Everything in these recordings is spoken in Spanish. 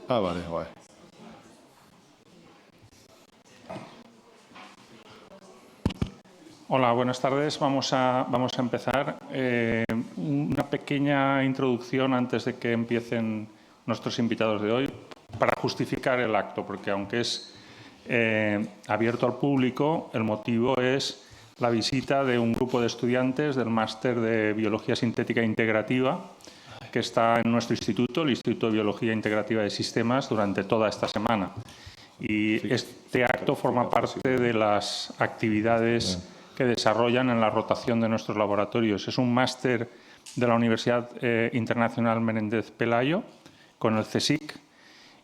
Ah, vale, guay. Hola, buenas tardes. Vamos a empezar. Una pequeña introducción antes de que empiecen nuestros invitados de hoy para justificar el acto, porque aunque es abierto al público, el motivo es la visita de un grupo de estudiantes del máster de Biología Sintética Integrativa que está en nuestro instituto, el Instituto de Biología Integrativa de Sistemas, durante toda esta semana. Y este acto forma parte de las actividades que desarrollan en la rotación de nuestros laboratorios. Es un máster de la Universidad Internacional Menéndez Pelayo con el CSIC,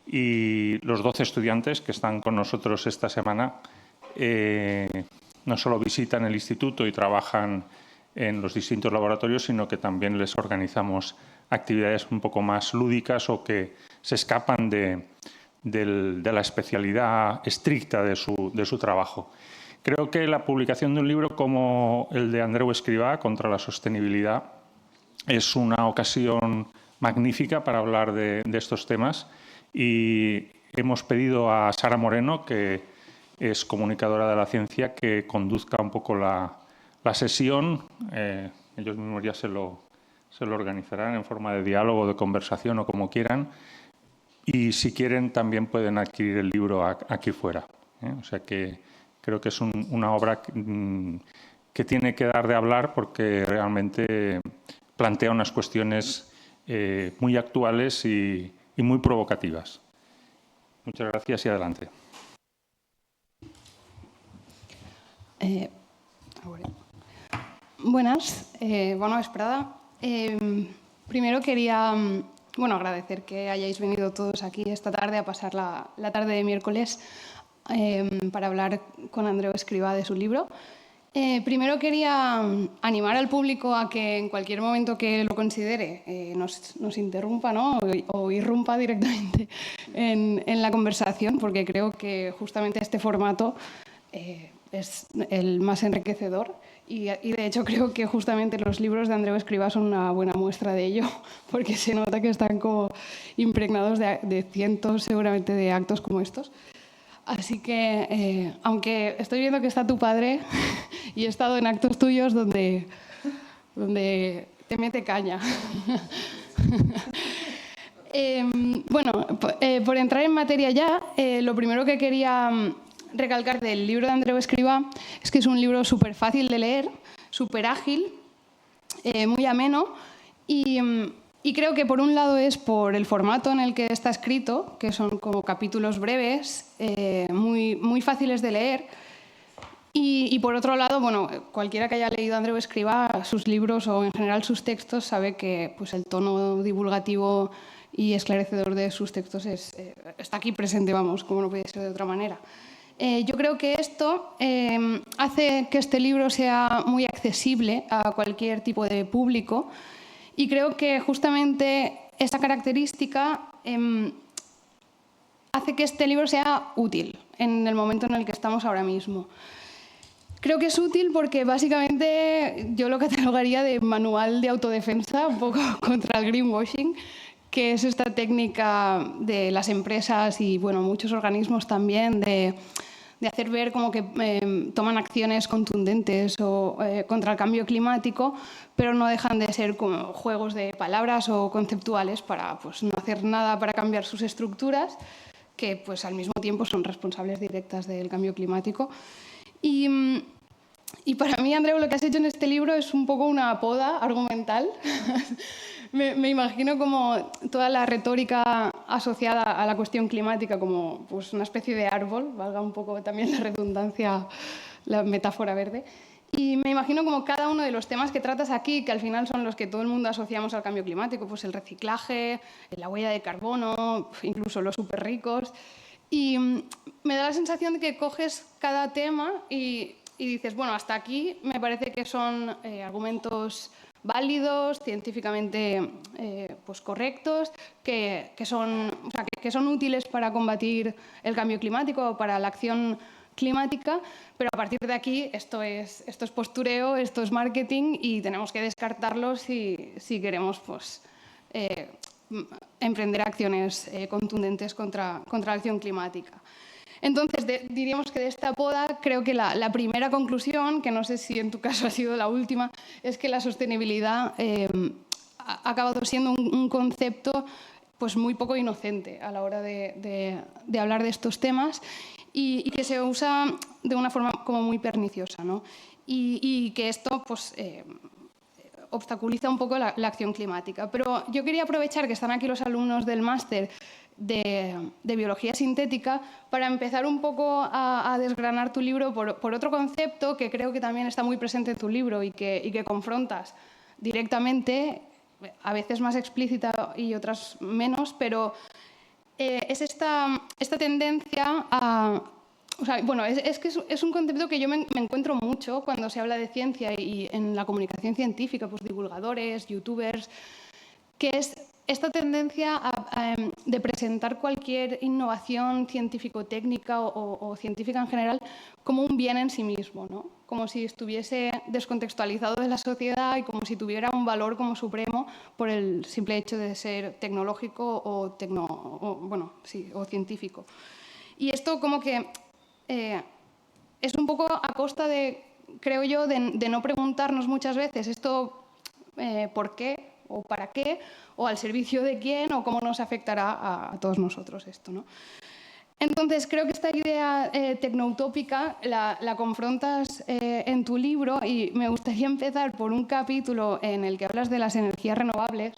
y los 12 estudiantes que están con nosotros esta semana no solo visitan el instituto y trabajan en los distintos laboratorios, sino que también les organizamos actividades un poco más lúdicas o que se escapan de la especialidad estricta de su trabajo. Creo que la publicación de un libro como el de Andreu Escrivá, Contra la sostenibilidad, es una ocasión magnífica para hablar de estos temas, y hemos pedido a Sara Moreno, que es comunicadora de la ciencia, que conduzca un poco la sesión. Ellos mismos ya se lo organizarán en forma de diálogo, de conversación o como quieran. Y si quieren también pueden adquirir el libro aquí fuera. O sea que creo que es una obra que tiene que dar de hablar, porque realmente plantea unas cuestiones muy actuales y muy provocativas. Muchas gracias y adelante. Buenas, bona vesprada. Primero quería agradecer que hayáis venido todos aquí esta tarde a pasar la tarde de miércoles para hablar con Andreu Escrivá de su libro. Primero quería animar al público a que en cualquier momento que lo considere nos interrumpa, ¿no? o irrumpa directamente en la conversación, porque creo que justamente este formato es el más enriquecedor. Y de hecho creo que justamente los libros de Andreu Escrivá son una buena muestra de ello, porque se nota que están como impregnados de cientos seguramente de actos como estos. Así que, aunque estoy viendo que está tu padre y he estado en actos tuyos donde te mete caña. Por entrar en materia ya, lo primero que quería recalcar del libro de Andreu Escrivá es que es un libro súper fácil de leer, súper ágil, muy ameno, y creo que por un lado es por el formato en el que está escrito, que son como capítulos breves, muy fáciles de leer, y por otro lado, cualquiera que haya leído a Andreu Escrivá, sus libros o en general sus textos, sabe que pues, el tono divulgativo y esclarecedor de sus textos está aquí presente, como no puede ser de otra manera. Yo creo que esto hace que este libro sea muy accesible a cualquier tipo de público, y creo que justamente esa característica hace que este libro sea útil en el momento en el que estamos ahora mismo. Creo que es útil porque básicamente yo lo catalogaría de manual de autodefensa, un poco contra el greenwashing, que es esta técnica de las empresas y muchos organismos también de hacer ver como que toman acciones contundentes contra el cambio climático, pero no dejan de ser como juegos de palabras o conceptuales para no hacer nada para cambiar sus estructuras, que al mismo tiempo son responsables directas del cambio climático. Y para mí, Andreu, lo que has hecho en este libro es un poco una poda argumental. Me imagino como toda la retórica asociada a la cuestión climática como una especie de árbol, valga un poco también la redundancia, la metáfora verde. Y me imagino como cada uno de los temas que tratas aquí, que al final son los que todo el mundo asociamos al cambio climático, el reciclaje, la huella de carbono, incluso los súper ricos. Y me da la sensación de que coges cada tema y dices, hasta aquí me parece que son argumentos válidos, científicamente correctos, que son útiles para combatir el cambio climático o para la acción climática, pero a partir de aquí esto es postureo, esto es marketing y tenemos que descartarlo si queremos emprender acciones contundentes contra la acción climática. Entonces, diríamos que de esta poda, creo que la primera conclusión, que no sé si en tu caso ha sido la última, es que la sostenibilidad ha acabado siendo un concepto pues, muy poco inocente a la hora de hablar de estos temas y que se usa de una forma como muy perniciosa, ¿no? Y que esto pues, obstaculiza un poco la acción climática. Pero yo quería aprovechar que están aquí los alumnos del máster de Biología Sintética para empezar un poco a desgranar tu libro por otro concepto que creo que también está muy presente en tu libro y que confrontas directamente, a veces más explícita y otras menos, pero es esta tendencia a... O sea, bueno, es que es un concepto que yo me encuentro mucho cuando se habla de ciencia y en la comunicación científica, pues divulgadores, youtubers, que es esta tendencia de presentar cualquier innovación científico-técnica o científica en general como un bien en sí mismo, ¿no? Como si estuviese descontextualizado de la sociedad y como si tuviera un valor como supremo por el simple hecho de ser tecnológico o científico. Y esto como que es un poco a costa de, creo yo, de no preguntarnos muchas veces esto por qué o para qué, o al servicio de quién, o cómo nos afectará a todos nosotros esto, ¿no? Entonces, creo que esta idea tecnoutópica la confrontas en tu libro y me gustaría empezar por un capítulo en el que hablas de las energías renovables.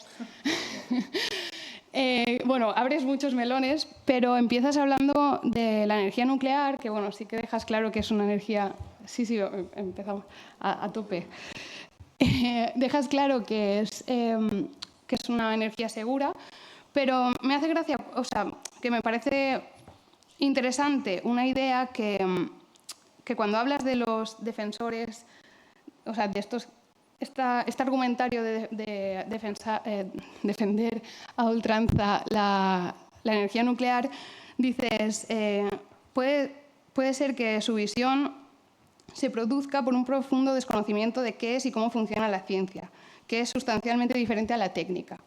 Bueno, abres muchos melones, pero empiezas hablando de la energía nuclear, que bueno, sí que dejas claro que es una energía... Sí, empezamos a tope. Dejas claro que es una energía segura, pero me hace gracia, o sea, que me parece interesante una idea que cuando hablas de los defensores, o sea, de este argumentario de defender a ultranza la energía nuclear, dices, puede ser que su visión se produzca por un profundo desconocimiento de qué es y cómo funciona la ciencia, que es sustancialmente diferente a la técnica.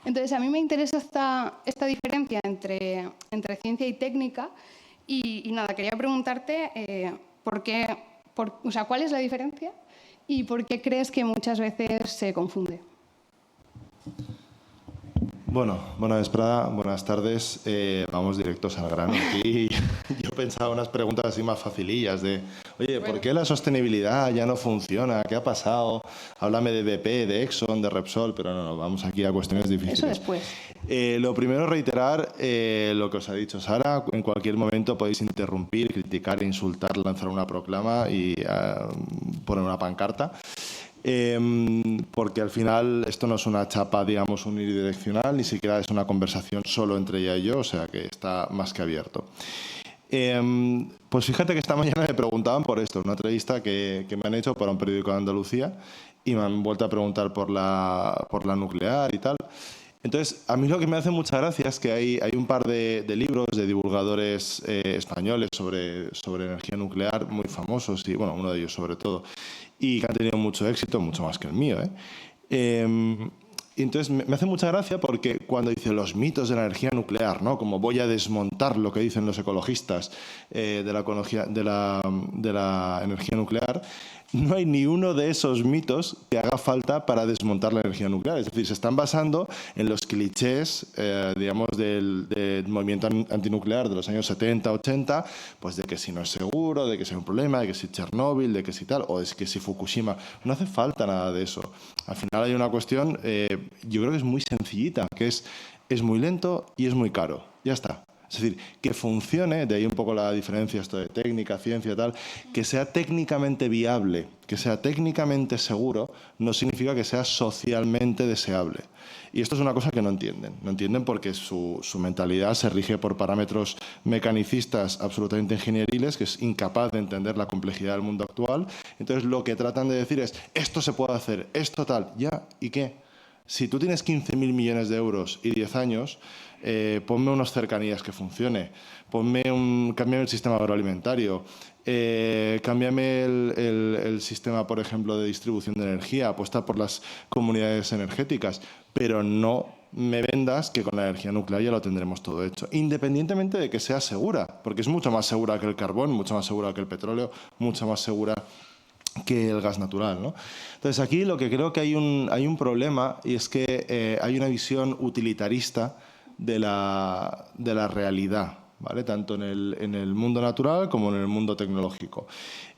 Entonces, a mí me interesa esta diferencia entre ciencia y técnica y nada, quería preguntarte ¿cuál es la diferencia y por qué crees que muchas veces se confunde? Bueno, Esprada, buenas tardes. Vamos directos al grano. Aquí yo pensaba unas preguntas así más facilillas de, oye, ¿por qué la sostenibilidad ya no funciona? ¿Qué ha pasado? Háblame de BP, de Exxon, de Repsol, pero no, vamos aquí a cuestiones difíciles. Eso después. Lo primero, reiterar lo que os ha dicho Sara. En cualquier momento podéis interrumpir, criticar, insultar, lanzar una proclama y poner una pancarta. Porque al final esto no es una chapa, digamos, unidireccional, ni siquiera es una conversación solo entre ella y yo, o sea que está más que abierto. Pues fíjate que esta mañana me preguntaban por esto, una entrevista que me han hecho para un periódico de Andalucía y me han vuelto a preguntar por la nuclear y tal. Entonces, a mí lo que me hace mucha gracia es que hay un par de libros de divulgadores españoles sobre energía nuclear muy famosos, y bueno, uno de ellos sobre todo, y que han tenido mucho éxito, mucho más que el mío. Y entonces me hace mucha gracia porque cuando dice los mitos de la energía nuclear, ¿no? Como voy a desmontar lo que dicen los ecologistas de la energía nuclear, no hay ni uno de esos mitos que haga falta para desmontar la energía nuclear. Es decir, se están basando en los clichés, digamos, del movimiento antinuclear de los años 70, 80, pues de que si no es seguro, de que si hay un problema, de que si Chernóbil, de que si tal, o de que si Fukushima. No hace falta nada de eso. Al final hay una cuestión, yo creo que es muy sencillita, que es muy lento y es muy caro. Ya está. Es decir, que funcione, de ahí un poco la diferencia esto de técnica, ciencia, tal, que sea técnicamente viable, que sea técnicamente seguro, no significa que sea socialmente deseable. Y esto es una cosa que no entienden porque su mentalidad se rige por parámetros mecanicistas absolutamente ingenieriles, que es incapaz de entender la complejidad del mundo actual. Entonces lo que tratan de decir es, esto se puede hacer, esto tal, ya, ¿y qué? Si tú tienes 15.000 millones de euros y 10 años, ponme unas cercanías que funcione, cámbiame el sistema agroalimentario, cámbiame el sistema, por ejemplo, de distribución de energía, apuesta por las comunidades energéticas, pero no me vendas que con la energía nuclear ya lo tendremos todo hecho, independientemente de que sea segura, porque es mucho más segura que el carbón, mucho más segura que el petróleo, mucho más segura que el gas natural, ¿no? Entonces aquí lo que creo que hay un problema, y es que hay una visión utilitarista de la realidad, ¿vale? Tanto en el mundo natural como en el mundo tecnológico.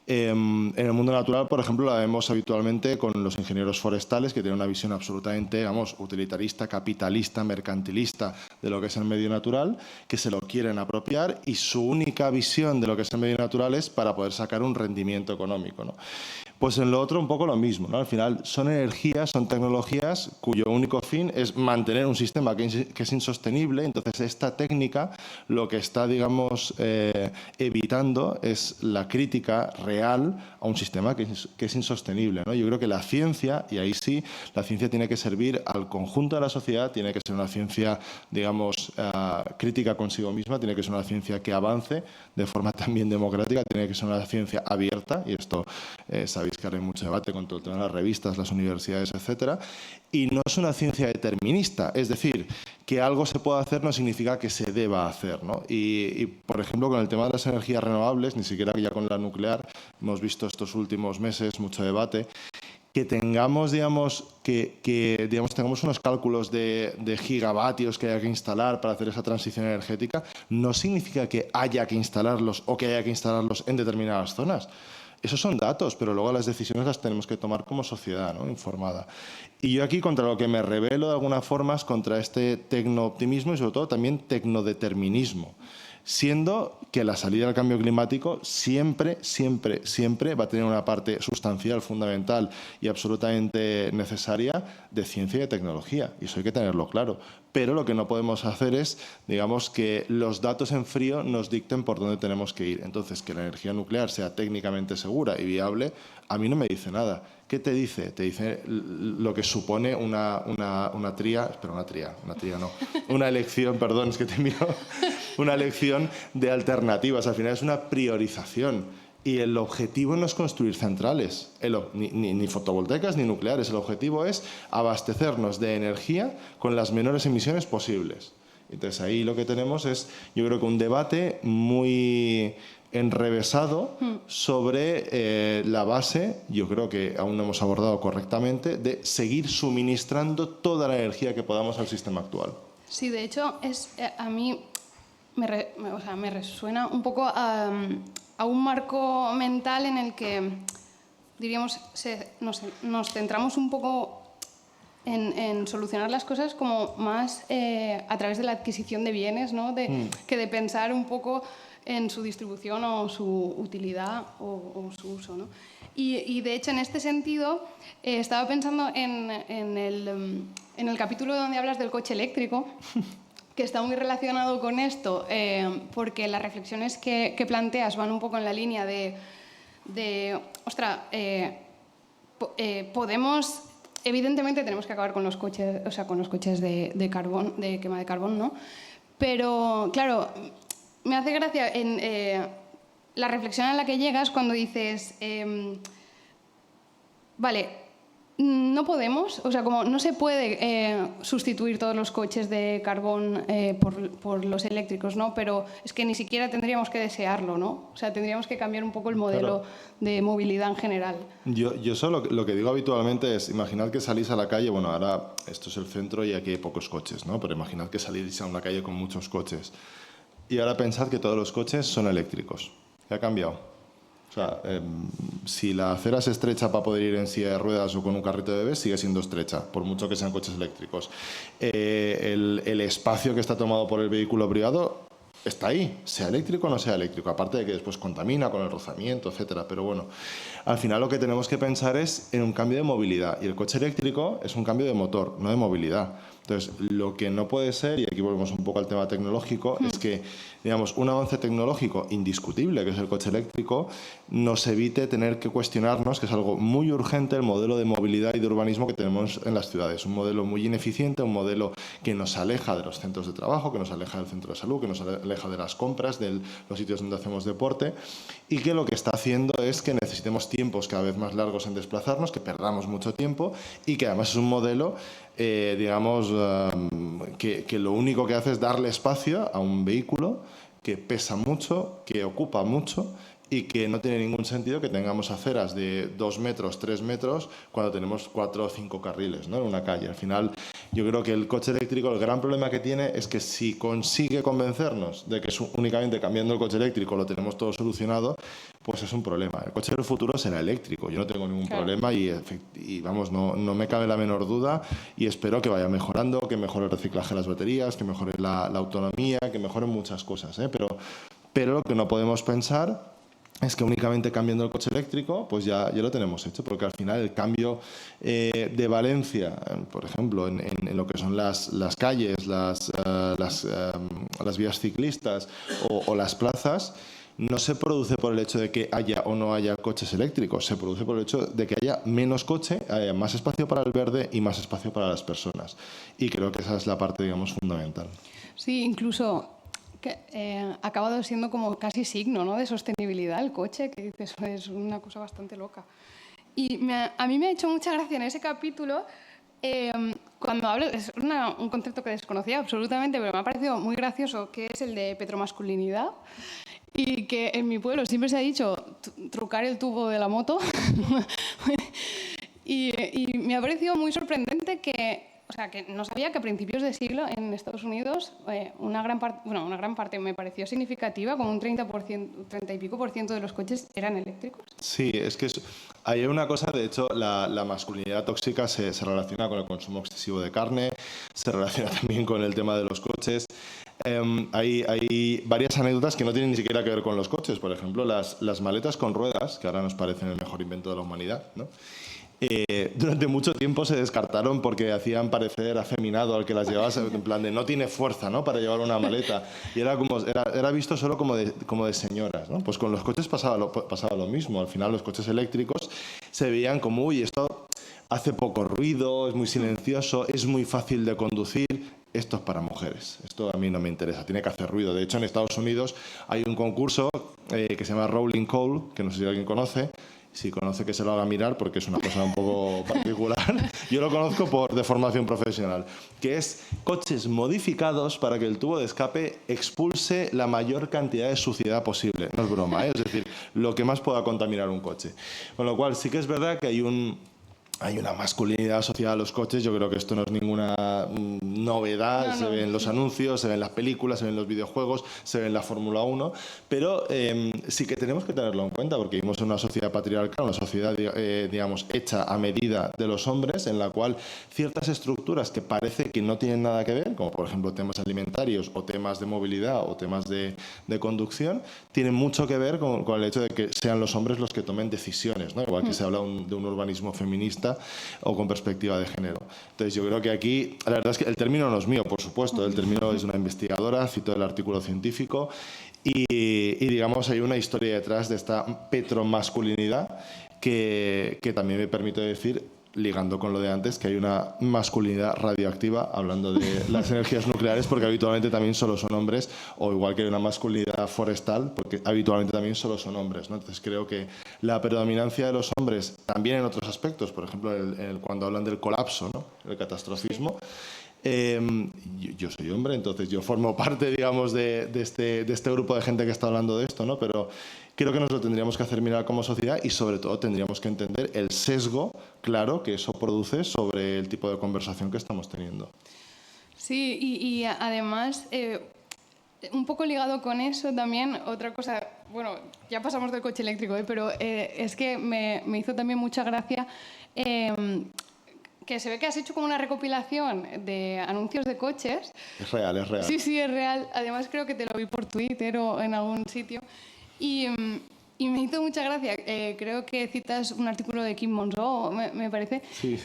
En el mundo natural, por ejemplo, la vemos habitualmente con los ingenieros forestales, que tienen una visión absolutamente, digamos, utilitarista, capitalista, mercantilista de lo que es el medio natural, que se lo quieren apropiar, y su única visión de lo que es el medio natural es para poder sacar un rendimiento económico, ¿no? Pues en lo otro un poco lo mismo, ¿no? Al final son energías, son tecnologías cuyo único fin es mantener un sistema que es insostenible. Entonces esta técnica lo que está, digamos, evitando es la crítica real a un sistema que es insostenible, ¿no? Yo creo que la ciencia, y ahí sí, la ciencia tiene que servir al conjunto de la sociedad, tiene que ser una ciencia, digamos, crítica consigo misma, tiene que ser una ciencia que avance de forma también democrática, tiene que ser una ciencia abierta, y esto sabéis que ahora hay mucho debate con todo el tema de las revistas, las universidades, etcétera, y no es una ciencia determinista, es decir, que algo se pueda hacer no significa que se deba hacer, ¿no? Y, por ejemplo, con el tema de las energías renovables, ni siquiera ya con la nuclear, hemos visto estos últimos meses mucho debate, que tengamos, digamos, tengamos unos cálculos de gigavatios que haya que instalar para hacer esa transición energética, no significa que haya que instalarlos o que haya que instalarlos en determinadas zonas. Esos son datos, pero luego las decisiones las tenemos que tomar como sociedad, ¿no? Informada. Y yo aquí contra lo que me rebelo de alguna forma es contra este tecno-optimismo y sobre todo también tecnodeterminismo. Siendo que la salida al cambio climático siempre, siempre, siempre va a tener una parte sustancial, fundamental y absolutamente necesaria de ciencia y de tecnología. Y eso hay que tenerlo claro. Pero lo que no podemos hacer es, digamos, que los datos en frío nos dicten por dónde tenemos que ir. Entonces, que la energía nuclear sea técnicamente segura y viable, a mí no me dice nada. ¿Qué te dice? Te dice lo que supone una elección, perdón, es que te miro, una elección de alternativas. Al final es una priorización. Y el objetivo no es construir centrales, ni fotovoltaicas ni nucleares. El objetivo es abastecernos de energía con las menores emisiones posibles. Entonces ahí lo que tenemos es, yo creo que un debate muy enrevesado sobre la base, yo creo que aún no hemos abordado correctamente, de seguir suministrando toda la energía que podamos al sistema actual. Sí, de hecho, a mí me resuena un poco a un marco mental en el que, diríamos, nos centramos un poco en solucionar las cosas como más a través de la adquisición de bienes, ¿no? Que de pensar un poco en su distribución o su utilidad o su uso, ¿no? Y de hecho, en este sentido, estaba pensando en el capítulo donde hablas del coche eléctrico, que está muy relacionado con esto, porque las reflexiones que planteas van un poco en la línea podemos, evidentemente tenemos que acabar con los coches, o sea, con los coches de carbón, de quema de carbón, ¿no? Pero, claro, me hace gracia la reflexión en la que llegas cuando dices, vale, no podemos, o sea, como no se puede sustituir todos los coches de carbón por los eléctricos, ¿no? Pero es que ni siquiera tendríamos que desearlo, ¿no? O sea, tendríamos que cambiar un poco el modelo de movilidad en general. Yo solo lo que digo habitualmente es, imaginad que salís a la calle, bueno, ahora esto es el centro y aquí hay pocos coches, ¿no? Pero imaginad que salís a una calle con muchos coches. Y ahora pensad que todos los coches son eléctricos. ¿Qué ha cambiado? O sea, si la acera es estrecha para poder ir en silla de ruedas o con un carrito de bebés, sigue siendo estrecha, por mucho que sean coches eléctricos. El espacio que está tomado por el vehículo privado está ahí, sea eléctrico o no sea eléctrico, aparte de que después contamina con el rozamiento, etcétera. Pero bueno, al final lo que tenemos que pensar es en un cambio de movilidad, y el coche eléctrico es un cambio de motor, no de movilidad. Entonces, lo que no puede ser, y aquí volvemos un poco al tema tecnológico, es que, digamos, un avance tecnológico indiscutible, que es el coche eléctrico, nos evite tener que cuestionarnos, que es algo muy urgente, el modelo de movilidad y de urbanismo que tenemos en las ciudades. Un modelo muy ineficiente, un modelo que nos aleja de los centros de trabajo, que nos aleja del centro de salud, que nos aleja de las compras, de los sitios donde hacemos deporte, y que lo que está haciendo es que necesitemos tiempos cada vez más largos en desplazarnos, que perdamos mucho tiempo, y que además es un modelo digamos, que lo único que hace es darle espacio a un vehículo que pesa mucho, que ocupa mucho y que no tiene ningún sentido que tengamos aceras de 2 metros, 3 metros, cuando tenemos 4 o 5 carriles, ¿no?, en una calle. Al final, yo creo que el coche eléctrico, el gran problema que tiene es que si consigue convencernos de que únicamente cambiando el coche eléctrico lo tenemos todo solucionado, pues es un problema. El coche del futuro será eléctrico, yo no tengo ningún problema y vamos, no me cabe la menor duda, y espero que vaya mejorando, que mejore el reciclaje de las baterías, que mejore la autonomía, que mejoren muchas cosas, ¿eh? Pero lo que no podemos pensar es que únicamente cambiando el coche eléctrico pues ya lo tenemos hecho, porque al final el cambio de Valencia, por ejemplo, en lo que son las calles, las vías ciclistas o las plazas, no se produce por el hecho de que haya o no haya coches eléctricos, se produce por el hecho de que haya menos coche, haya más espacio para el verde y más espacio para las personas. Y creo que esa es la parte, digamos, fundamental. Sí, incluso que ha acabado siendo como casi signo, ¿no?, de sostenibilidad el coche, que dices, es una cosa bastante loca. Y a mí me ha hecho mucha gracia en ese capítulo, cuando hablo, es un concepto que desconocía absolutamente, pero me ha parecido muy gracioso, que es el de petromasculinidad. Y que en mi pueblo siempre se ha dicho trucar el tubo de la moto. y me ha parecido muy sorprendente que no sabía que a principios de siglo en Estados Unidos una gran parte me pareció significativa, como un 30 y pico por ciento de los coches eran eléctricos. Sí, es que hay una cosa, de hecho, la masculinidad tóxica se relaciona con el consumo excesivo de carne, se relaciona también con el tema de los coches. Hay varias anécdotas que no tienen ni siquiera que ver con los coches. Por ejemplo, las maletas con ruedas, que ahora nos parecen el mejor invento de la humanidad, ¿no? Durante mucho tiempo se descartaron porque hacían parecer afeminado al que las llevaba, en plan de no tiene fuerza, ¿no?, para llevar una maleta, y era visto solo como de señoras, ¿no? Pues con los coches pasaba lo mismo. Al final los coches eléctricos se veían como, uy, esto hace poco ruido, es muy silencioso, es muy fácil de conducir. Esto es para mujeres, esto a mí no me interesa, tiene que hacer ruido. De hecho, en Estados Unidos hay un concurso que se llama Rolling Coal, que no sé si alguien conoce. Si conoce, que se lo haga mirar, porque es una cosa un poco particular. Yo lo conozco de formación profesional, que es coches modificados para que el tubo de escape expulse la mayor cantidad de suciedad posible. No es broma, ¿eh? Es decir, lo que más pueda contaminar un coche. Con lo cual, sí que es verdad que hay una masculinidad asociada a los coches. Yo creo que esto no es ninguna novedad. Se ve en los anuncios, se ve en las películas, se ve en los videojuegos, se ve en la Fórmula 1. Pero sí que tenemos que tenerlo en cuenta, porque vivimos en una sociedad patriarcal, una sociedad, digamos, hecha a medida de los hombres, en la cual ciertas estructuras que parece que no tienen nada que ver, como por ejemplo temas alimentarios o temas de movilidad o temas de conducción, tienen mucho que ver con el hecho de que sean los hombres los que tomen decisiones, ¿no? Igual que se habla de un urbanismo feminista o con perspectiva de género. Entonces yo creo que aquí, la verdad es que el término no es mío, por supuesto, el término es de una investigadora, cito el artículo científico, y digamos hay una historia detrás de esta petromasculinidad que también me permite decir, ligando con lo de antes, que hay una masculinidad radioactiva, hablando de las energías nucleares, porque habitualmente también solo son hombres, o igual que hay una masculinidad forestal, porque habitualmente también solo son hombres, ¿no? Entonces creo que la predominancia de los hombres, también en otros aspectos, por ejemplo, cuando hablan del colapso, ¿no?, el catastrofismo, yo soy hombre, entonces yo formo parte, digamos, de este grupo de gente que está hablando de esto, ¿no? Pero creo que nos lo tendríamos que hacer mirar como sociedad, y sobre todo tendríamos que entender el sesgo claro que eso produce sobre el tipo de conversación que estamos teniendo. Sí, y además, un poco ligado con eso también, otra cosa, bueno, ya pasamos del coche eléctrico, pero es que me hizo también mucha gracia que se ve que has hecho como una recopilación de anuncios de coches. Es real, es real. Sí, es real. Además creo que te lo vi por Twitter o en algún sitio. Y me hizo mucha gracia. Creo que citas un artículo de Kim Monzó, me parece, sí.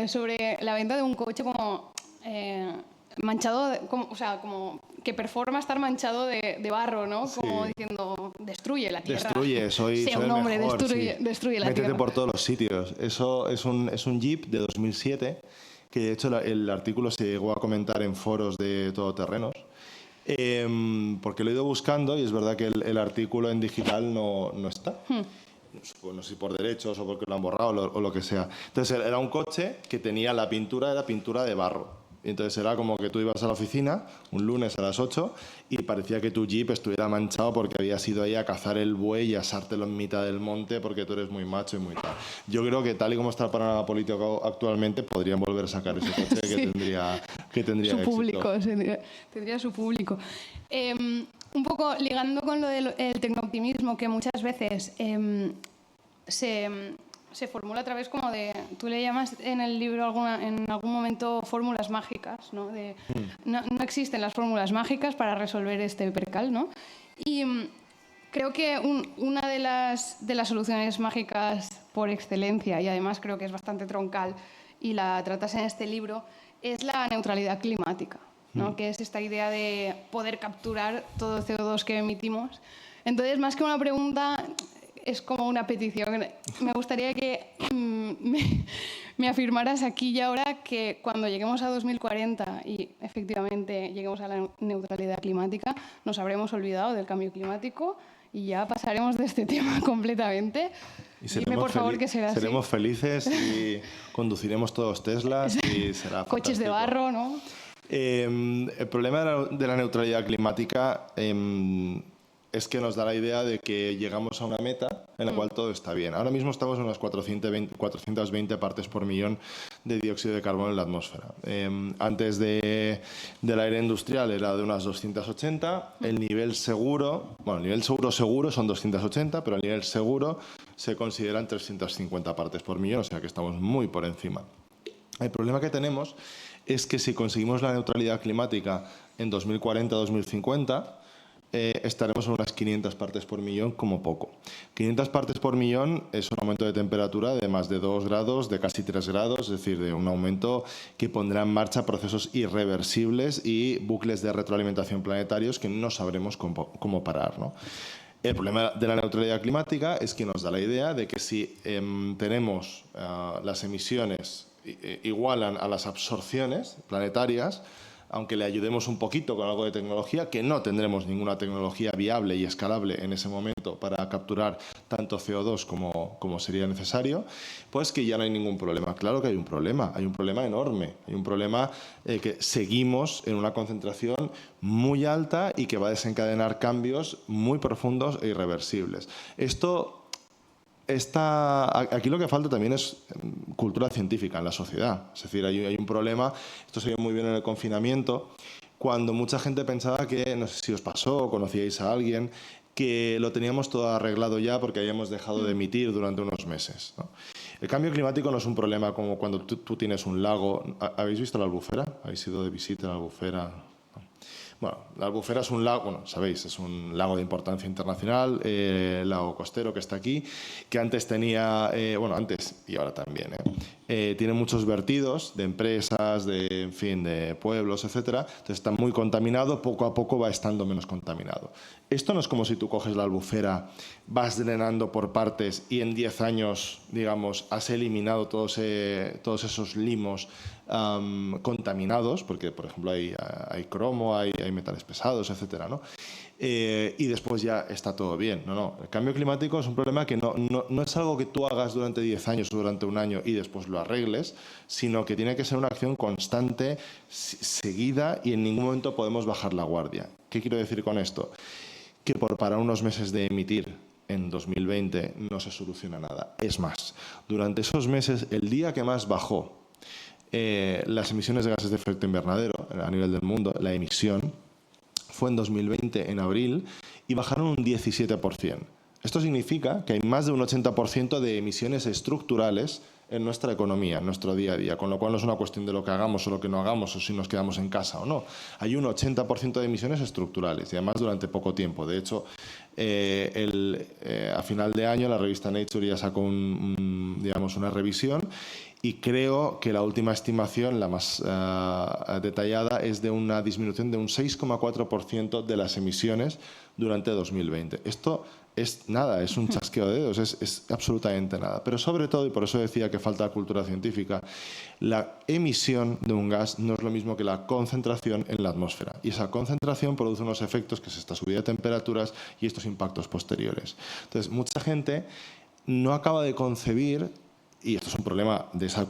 Sobre la venta de un coche como manchado, como que performa estar manchado de barro, ¿no? Como diciendo, destruye la tierra. Destruye, soy un hombre, mejor, destruye la tierra. Métete por todos los sitios. Eso es un Jeep de 2007, que de hecho el artículo se llegó a comentar en foros de todoterrenos. Porque lo he ido buscando y es verdad que el artículo en digital no está. pues no sé si por derechos o porque lo han borrado o lo que sea. Entonces era un coche que tenía la pintura, era pintura de barro. Entonces era como que tú ibas a la oficina un lunes a las 8 y parecía que tu Jeep estuviera manchado porque habías ido ahí a cazar el buey y asártelo en mitad del monte porque tú eres muy macho y muy tal. Yo creo que tal y como está el panorama político actualmente podrían volver a sacar ese coche Sí. que tendría Su éxito. público, tendría su público. Un poco ligando con lo del tecnooptimismo, que muchas veces se formula a través como de, tú le llamas en el libro en algún momento fórmulas mágicas, ¿no? No existen las fórmulas mágicas para resolver este percal, ¿no? Y creo que una de las soluciones mágicas por excelencia, y además creo que es bastante troncal, y la tratas en este libro, es la neutralidad climática, ¿no? Que es esta idea de poder capturar todo el CO2 que emitimos. Entonces, más que una pregunta, es como una petición. Me gustaría que me afirmaras aquí y ahora que cuando lleguemos a 2040 y efectivamente lleguemos a la neutralidad climática, nos habremos olvidado del cambio climático y ya pasaremos de este tema completamente. Y Dime, por favor, que será así. seremos felices y conduciremos todos Teslas y será Coches de fantástico. barro, ¿no? El problema de la neutralidad climática es que nos da la idea de que llegamos a una meta en la cual todo está bien. Ahora mismo estamos en unas 420 partes por millón de dióxido de carbono en la atmósfera. Antes de la era industrial era de unas 280. El nivel seguro, bueno, el nivel seguro son 280, pero el nivel seguro se consideran 350 partes por millón, o sea que estamos muy por encima. El problema que tenemos es que si conseguimos la neutralidad climática en 2040-2050, estaremos en unas 500 partes por millón como poco. 500 partes por millón es un aumento de temperatura de más de 2 grados, de casi 3 grados, es decir, de un aumento que pondrá en marcha procesos irreversibles y bucles de retroalimentación planetarios que no sabremos cómo parar, ¿no? El problema de la neutralidad climática es que nos da la idea de que si tenemos las emisiones igualan a las absorciones planetarias, aunque le ayudemos un poquito con algo de tecnología, que no tendremos ninguna tecnología viable y escalable en ese momento para capturar tanto CO2 como sería necesario, pues que ya no hay ningún problema. Claro que hay un problema enorme, hay un problema que seguimos en una concentración muy alta y que va a desencadenar cambios muy profundos e irreversibles. Aquí lo que falta también es cultura científica en la sociedad. Es decir, hay un problema, esto se vio muy bien en el confinamiento, cuando mucha gente pensaba que, no sé si os pasó o conocíais a alguien, que lo teníamos todo arreglado ya porque habíamos dejado de emitir durante unos meses, ¿no? El cambio climático no es un problema como cuando tú tienes un lago. ¿Habéis visto la Albufera? ¿Habéis ido de visita a la Albufera? Bueno, la Albufera es un lago, bueno, sabéis, es un lago de importancia internacional, lago costero que está aquí, que antes tenía, bueno, antes y ahora también, tiene muchos vertidos de empresas, en fin, de pueblos, etcétera. Entonces está muy contaminado, poco a poco va estando menos contaminado. Esto no es como si tú coges la Albufera, vas drenando por partes y en 10 años, digamos, has eliminado todos esos limos contaminados, porque, por ejemplo, hay cromo, hay metales pesados, etcétera, ¿no? Y después ya está todo bien. No. El cambio climático es un problema que no es algo que tú hagas durante 10 años o durante un año y después lo arregles, sino que tiene que ser una acción constante, seguida, y en ningún momento podemos bajar la guardia. ¿Qué quiero decir con esto? Que por parar unos meses de emitir en 2020 no se soluciona nada. Es más, durante esos meses, el día que más bajó las emisiones de gases de efecto invernadero a nivel del mundo, la emisión, fue en 2020, en abril, y bajaron un 17%. Esto significa que hay más de un 80% de emisiones estructurales en nuestra economía, en nuestro día a día, con lo cual no es una cuestión de lo que hagamos o lo que no hagamos, o si nos quedamos en casa o no. Hay un 80% de emisiones estructurales, y además durante poco tiempo. De hecho, a final de año la revista Nature ya sacó una revisión, y creo que la última estimación, la más detallada, es de una disminución de un 6,4% de las emisiones durante 2020. Esto es nada, es un chasqueo de dedos, es absolutamente nada. Pero sobre todo, y por eso decía que falta cultura científica, la emisión de un gas no es lo mismo que la concentración en la atmósfera. Y esa concentración produce unos efectos, que es esta subida de temperaturas y estos impactos posteriores. Entonces, mucha gente no acaba de concebir, y esto es un problema de esa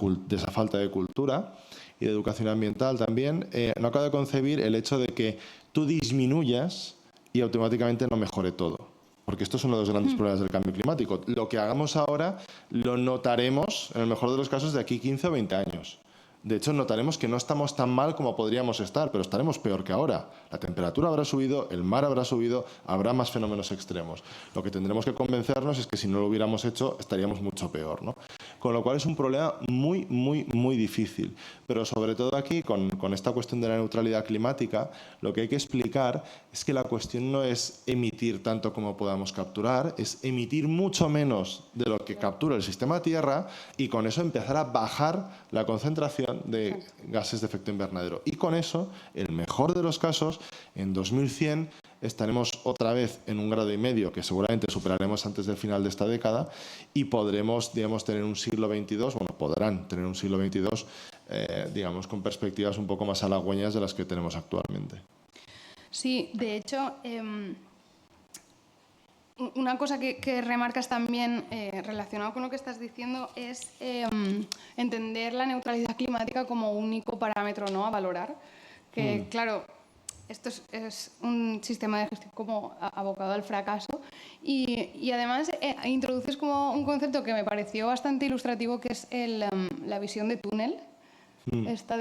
falta de cultura y de educación ambiental también, no acaba de concebir el hecho de que tú disminuyas y automáticamente no mejore todo. Porque esto es uno de los grandes problemas del cambio climático. Lo que hagamos ahora lo notaremos, en el mejor de los casos, de aquí 15 o 20 años. De hecho, notaremos que no estamos tan mal como podríamos estar, pero estaremos peor que ahora. La temperatura habrá subido, el mar habrá subido, habrá más fenómenos extremos. Lo que tendremos que convencernos es que si no lo hubiéramos hecho, estaríamos mucho peor, ¿no? Con lo cual es un problema muy, muy, muy difícil. Pero sobre todo aquí, con esta cuestión de la neutralidad climática, lo que hay que explicar es que la cuestión no es emitir tanto como podamos capturar, es emitir mucho menos de lo que captura el sistema Tierra y con eso empezar a bajar la concentración de gases de efecto invernadero. Y con eso, en el mejor de los casos, en 2100 estaremos otra vez en 1,5 grados, que seguramente superaremos antes del final de esta década, y podremos, digamos, tener un siglo XXII, bueno, podrán tener un siglo XXII, digamos, con perspectivas un poco más halagüeñas de las que tenemos actualmente. Sí, de hecho, una cosa que remarcas también relacionado con lo que estás diciendo es entender la neutralidad climática como único parámetro, ¿no?, a valorar. Que, claro, esto es un sistema de gestión como abocado al fracaso y además introduces como un concepto que me pareció bastante ilustrativo, que es la visión de túnel. Esta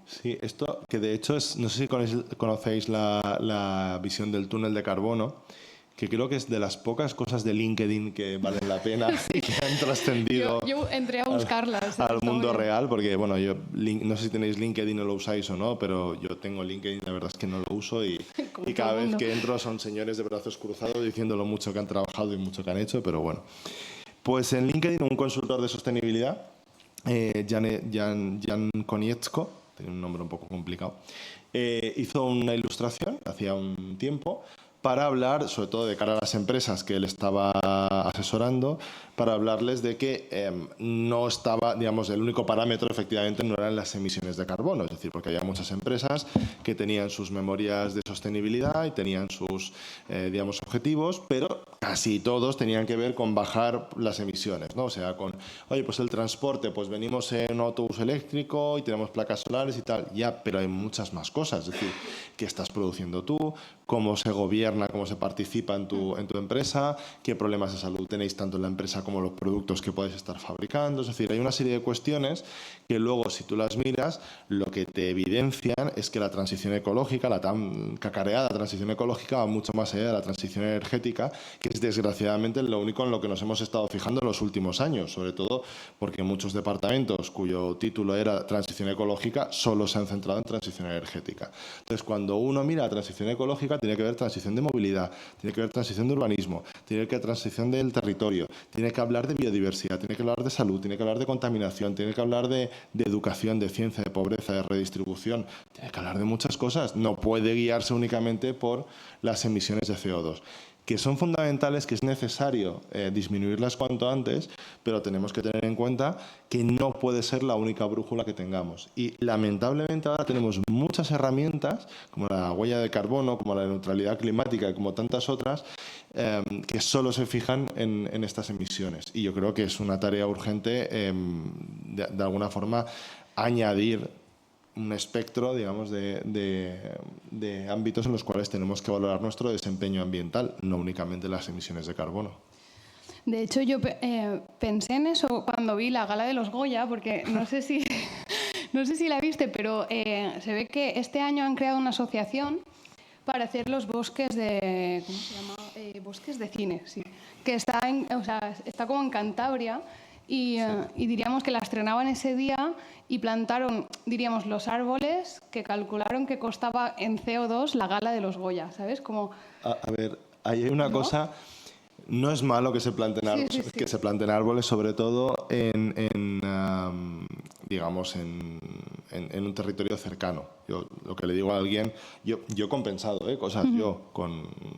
Sí, esto que de hecho es, no sé si conocéis la visión del túnel de carbono, que creo que es de las pocas cosas de LinkedIn que valen la pena y que han trascendido yo entré a buscarlas al mundo real, porque bueno, yo no sé si tenéis LinkedIn o lo usáis o no, pero yo tengo LinkedIn, la verdad es que no lo uso y cada vez que entro son señores de brazos cruzados diciendo lo mucho que han trabajado y mucho que han hecho, pero bueno. Pues en LinkedIn un consultor de sostenibilidad, Jan Konietzko, tiene un nombre un poco complicado, hizo una ilustración hacía un tiempo para hablar, sobre todo de cara a las empresas que él estaba asesorando, para hablarles de que no estaba, digamos, el único parámetro efectivamente no eran las emisiones de carbono, es decir, porque había muchas empresas que tenían sus memorias de sostenibilidad y tenían sus, digamos, objetivos, pero casi todos tenían que ver con bajar las emisiones, ¿no? O sea, con, oye, pues el transporte, pues venimos en un autobús eléctrico y tenemos placas solares y tal, ya, pero hay muchas más cosas, es decir, qué estás produciendo tú, cómo se gobierna, cómo se participa en tu empresa, qué problemas de salud tenéis tanto en la empresa como los productos que podéis estar fabricando. Es decir, hay una serie de cuestiones que luego, si tú las miras, lo que te evidencian es que la transición ecológica, la tan cacareada transición ecológica, va mucho más allá de la transición energética, que es desgraciadamente lo único en lo que nos hemos estado fijando en los últimos años, sobre todo porque muchos departamentos cuyo título era transición ecológica solo se han centrado en transición energética. Entonces, cuando uno mira la transición ecológica, tiene que ver transición de movilidad, tiene que ver transición de urbanismo, tiene que ver transición del territorio, tiene que hablar de biodiversidad, tiene que hablar de salud, tiene que hablar de contaminación, tiene que hablar de educación, de ciencia, de pobreza, de redistribución, tiene que hablar de muchas cosas. No puede guiarse únicamente por las emisiones de CO2, que son fundamentales, que es necesario disminuirlas cuanto antes, pero tenemos que tener en cuenta que no puede ser la única brújula que tengamos. Y lamentablemente ahora tenemos muchas herramientas, como la huella de carbono, como la neutralidad climática, como tantas otras, que solo se fijan en estas emisiones. Y yo creo que es una tarea urgente, de alguna forma, añadir un espectro, digamos, de ámbitos en los cuales tenemos que valorar nuestro desempeño ambiental, no únicamente las emisiones de carbono. De hecho, yo pensé en eso cuando vi la gala de los Goya, porque no sé si la viste, pero se ve que este año han creado una asociación para hacer los bosques de... ¿Cómo se llama? Bosques de cine, sí. Que está como en Cantabria y diríamos que la estrenaban ese día y plantaron, diríamos, los árboles que calcularon que costaba en CO2 la gala de los Goya, ¿sabes? Como... A ver, ahí hay una cosa... No es malo que se planten árboles, que se planten árboles, sobre todo digamos, en un territorio cercano. Yo lo que le digo a alguien, yo he compensado cosas,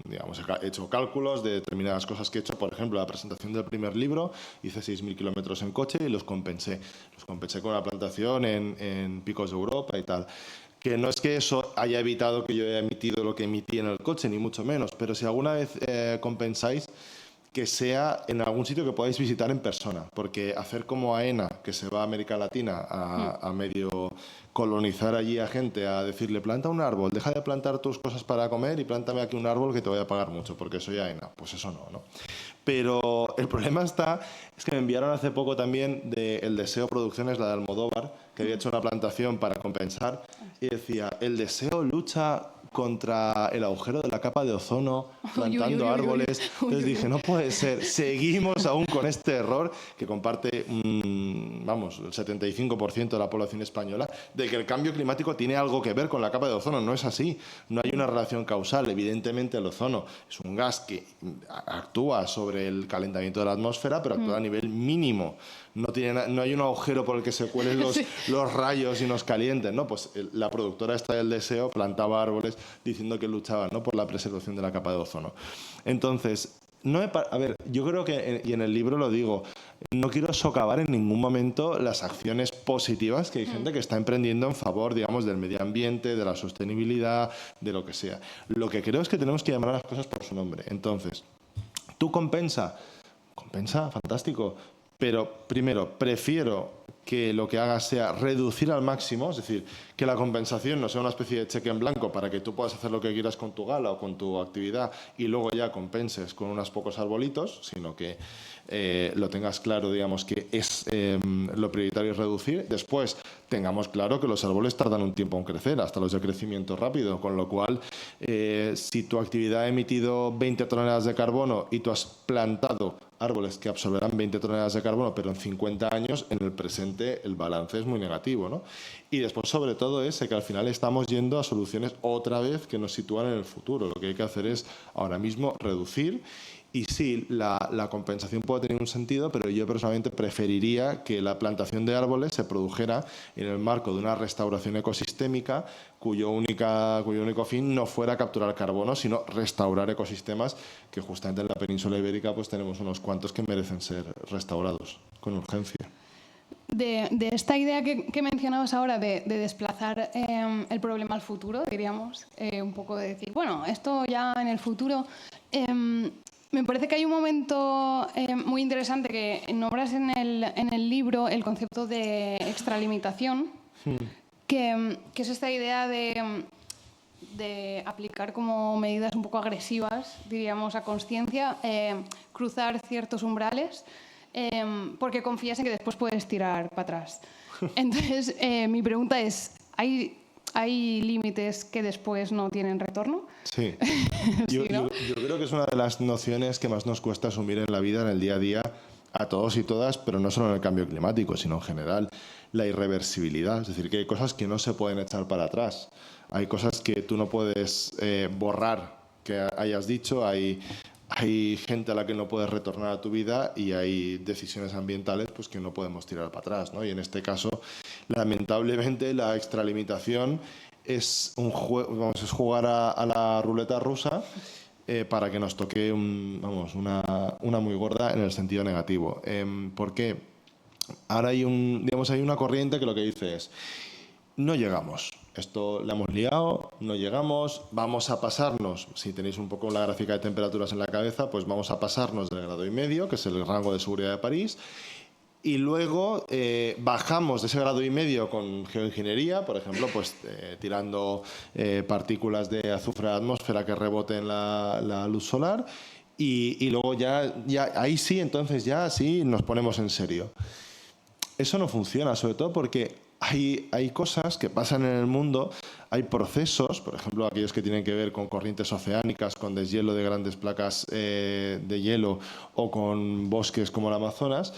digamos, he hecho cálculos de determinadas cosas que he hecho. Por ejemplo, la presentación del primer libro, hice 6.000 kilómetros en coche y los compensé. Los compensé con una plantación en picos de Europa y tal. Que no es que eso haya evitado que yo haya emitido lo que emití en el coche, ni mucho menos, pero si alguna vez compensáis, que sea en algún sitio que podáis visitar en persona, porque hacer como AENA, que se va a América Latina a medio colonizar allí a gente, a decirle planta un árbol, deja de plantar tus cosas para comer y plántame aquí un árbol que te voy a pagar mucho, porque soy AENA, pues eso no, ¿no? Pero el problema es que me enviaron hace poco también de El Deseo Producciones, la de Almodóvar, que había hecho una plantación para compensar, y decía, El Deseo lucha contra el agujero de la capa de ozono, plantando árboles. Entonces dije, no puede ser, seguimos aún con este error que comparte, vamos, el 75% de la población española, de que el cambio climático tiene algo que ver con la capa de ozono. No es así, no hay una relación causal. Evidentemente el ozono es un gas que actúa sobre el calentamiento de la atmósfera, pero actúa a nivel mínimo. No hay un agujero por el que se cuelen los rayos y nos calienten, ¿no? Pues la productora esta del Deseo plantaba árboles diciendo que luchaban, ¿no?, por la preservación de la capa de ozono. Entonces, a ver, yo creo que, y en el libro lo digo, no quiero socavar en ningún momento las acciones positivas que hay gente que está emprendiendo en favor, digamos, del medio ambiente, de la sostenibilidad, de lo que sea. Lo que creo es que tenemos que llamar a las cosas por su nombre. Entonces, ¿tú compensa, fantástico. Pero primero, prefiero que lo que hagas sea reducir al máximo, es decir, que la compensación no sea una especie de cheque en blanco para que tú puedas hacer lo que quieras con tu gala o con tu actividad y luego ya compenses con unos pocos arbolitos, sino que lo tengas claro, digamos, que es lo prioritario es reducir. Después, tengamos claro que los árboles tardan un tiempo en crecer, hasta los de crecimiento rápido, con lo cual, si tu actividad ha emitido 20 toneladas de carbono y tú has plantado árboles que absorberán 20 toneladas de carbono, pero en 50 años, en el presente, el balance es muy negativo, ¿no? Y después, sobre todo, es que al final estamos yendo a soluciones otra vez que nos sitúan en el futuro. Lo que hay que hacer es, ahora mismo, reducir. Y sí, la compensación puede tener un sentido, pero yo personalmente preferiría que la plantación de árboles se produjera en el marco de una restauración ecosistémica cuyo único fin no fuera capturar carbono, sino restaurar ecosistemas que justamente en la península ibérica pues tenemos unos cuantos que merecen ser restaurados con urgencia. De esta idea que mencionabas ahora de desplazar el problema al futuro, diríamos, un poco de decir, bueno, esto ya en el futuro... me parece que hay un momento muy interesante que nombras en el libro, el concepto de extralimitación, que es esta idea de aplicar como medidas un poco agresivas, diríamos, a conciencia, cruzar ciertos umbrales, porque confías en que después puedes tirar para atrás. Entonces, mi pregunta es, ¿hay límites que después no tienen retorno? Sí. Sí, ¿no? Yo creo que es una de las nociones que más nos cuesta asumir en la vida, en el día a día, a todos y todas, pero no solo en el cambio climático, sino en general. La irreversibilidad, es decir, que hay cosas que no se pueden echar para atrás. Hay cosas que tú no puedes borrar que hayas dicho, hay gente a la que no puedes retornar a tu vida y hay decisiones ambientales pues, que no podemos tirar para atrás, ¿no? Y en este caso, lamentablemente, la extralimitación es es jugar a la ruleta rusa para que nos toque una muy gorda en el sentido negativo. ¿Por qué? Ahora hay una corriente que lo que dice es, no llegamos. Esto la hemos liado, no llegamos, vamos a pasarnos, si tenéis un poco la gráfica de temperaturas en la cabeza, pues vamos a pasarnos del 1,5 grados, que es el rango de seguridad de París, y luego bajamos de ese 1,5 grados con geoingeniería, por ejemplo, pues tirando partículas de azufre a la atmósfera que reboten la luz solar, y luego ya ahí sí, entonces ya sí nos ponemos en serio. Eso no funciona, sobre todo porque hay cosas que pasan en el mundo, hay procesos, por ejemplo, aquellos que tienen que ver con corrientes oceánicas, con deshielo de grandes placas de hielo o con bosques como el Amazonas,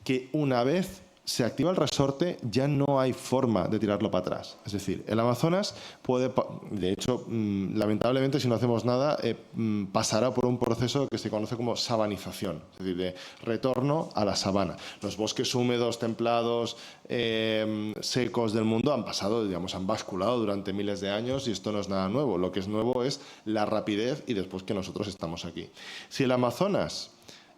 que una vez se activa el resorte ya no hay forma de tirarlo para atrás. Es decir, el Amazonas puede, de hecho, lamentablemente si no hacemos nada, pasará por un proceso que se conoce como sabanización, es decir, de retorno a la sabana. Los bosques húmedos, templados, secos del mundo han pasado, digamos, han basculado durante miles de años y esto no es nada nuevo. Lo que es nuevo es la rapidez y después que nosotros estamos aquí. Si el Amazonas,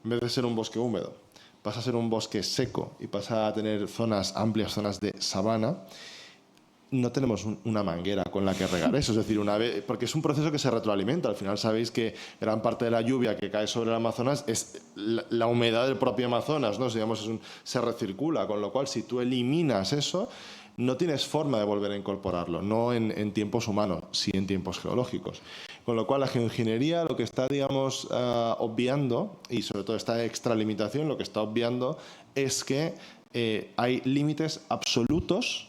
en vez de ser un bosque húmedo, pasa a ser un bosque seco y pasa a tener amplias zonas de sabana, no tenemos una manguera con la que regar eso. Es decir, porque es un proceso que se retroalimenta. Al final sabéis que gran parte de la lluvia que cae sobre el Amazonas es la humedad del propio Amazonas, ¿no? Digamos, se recircula, con lo cual si tú eliminas eso, no tienes forma de volver a incorporarlo, no en tiempos humanos, sí en tiempos geológicos. Con lo cual la geoingeniería lo que está, digamos, obviando, y sobre todo esta extralimitación, lo que está obviando es que hay límites absolutos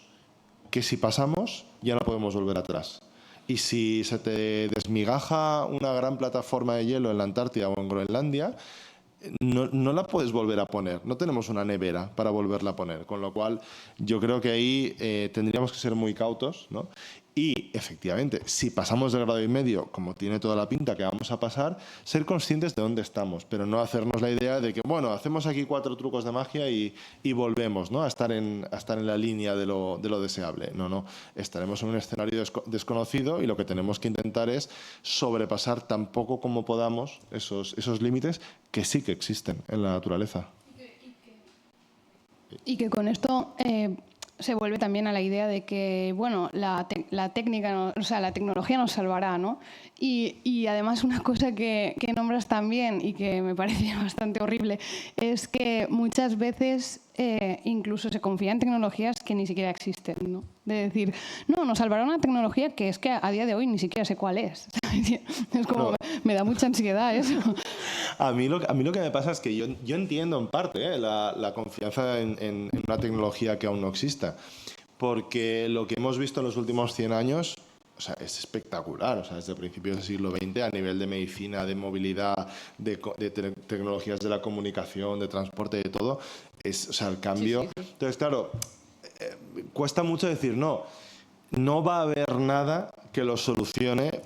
que si pasamos ya no podemos volver atrás. Y si se te desmigaja una gran plataforma de hielo en la Antártida o en Groenlandia, no la puedes volver a poner. No tenemos una nevera para volverla a poner. Con lo cual, yo creo que ahí tendríamos que ser muy cautos, ¿no? Y, efectivamente, si pasamos del 1,5 grados, como tiene toda la pinta que vamos a pasar, ser conscientes de dónde estamos, pero no hacernos la idea de que, bueno, hacemos aquí 4 trucos de magia y volvemos, ¿no?, a estar en la línea de lo deseable. No. Estaremos en un escenario desconocido y lo que tenemos que intentar es sobrepasar tan poco como podamos esos límites que sí que existen en la naturaleza. Y que con esto se vuelve también a la idea de que, bueno, la técnica, o sea, la tecnología nos salvará, ¿no? Y además una cosa que nombras también y que me parece bastante horrible es que muchas veces incluso se confía en tecnologías que ni siquiera existen, ¿no? De decir, no, nos salvará una tecnología que es que a día de hoy ni siquiera sé cuál es. Es como, me da mucha ansiedad eso. A mí lo que me pasa es que yo entiendo en parte la confianza en una tecnología que aún no exista, porque lo que hemos visto en los últimos 100 años, o sea, es espectacular. O sea, desde principios del siglo XX a nivel de medicina, de movilidad, de tecnologías de la comunicación, de transporte, de todo, o sea, el cambio. Sí. Entonces, claro, cuesta mucho decir no va a haber nada que lo solucione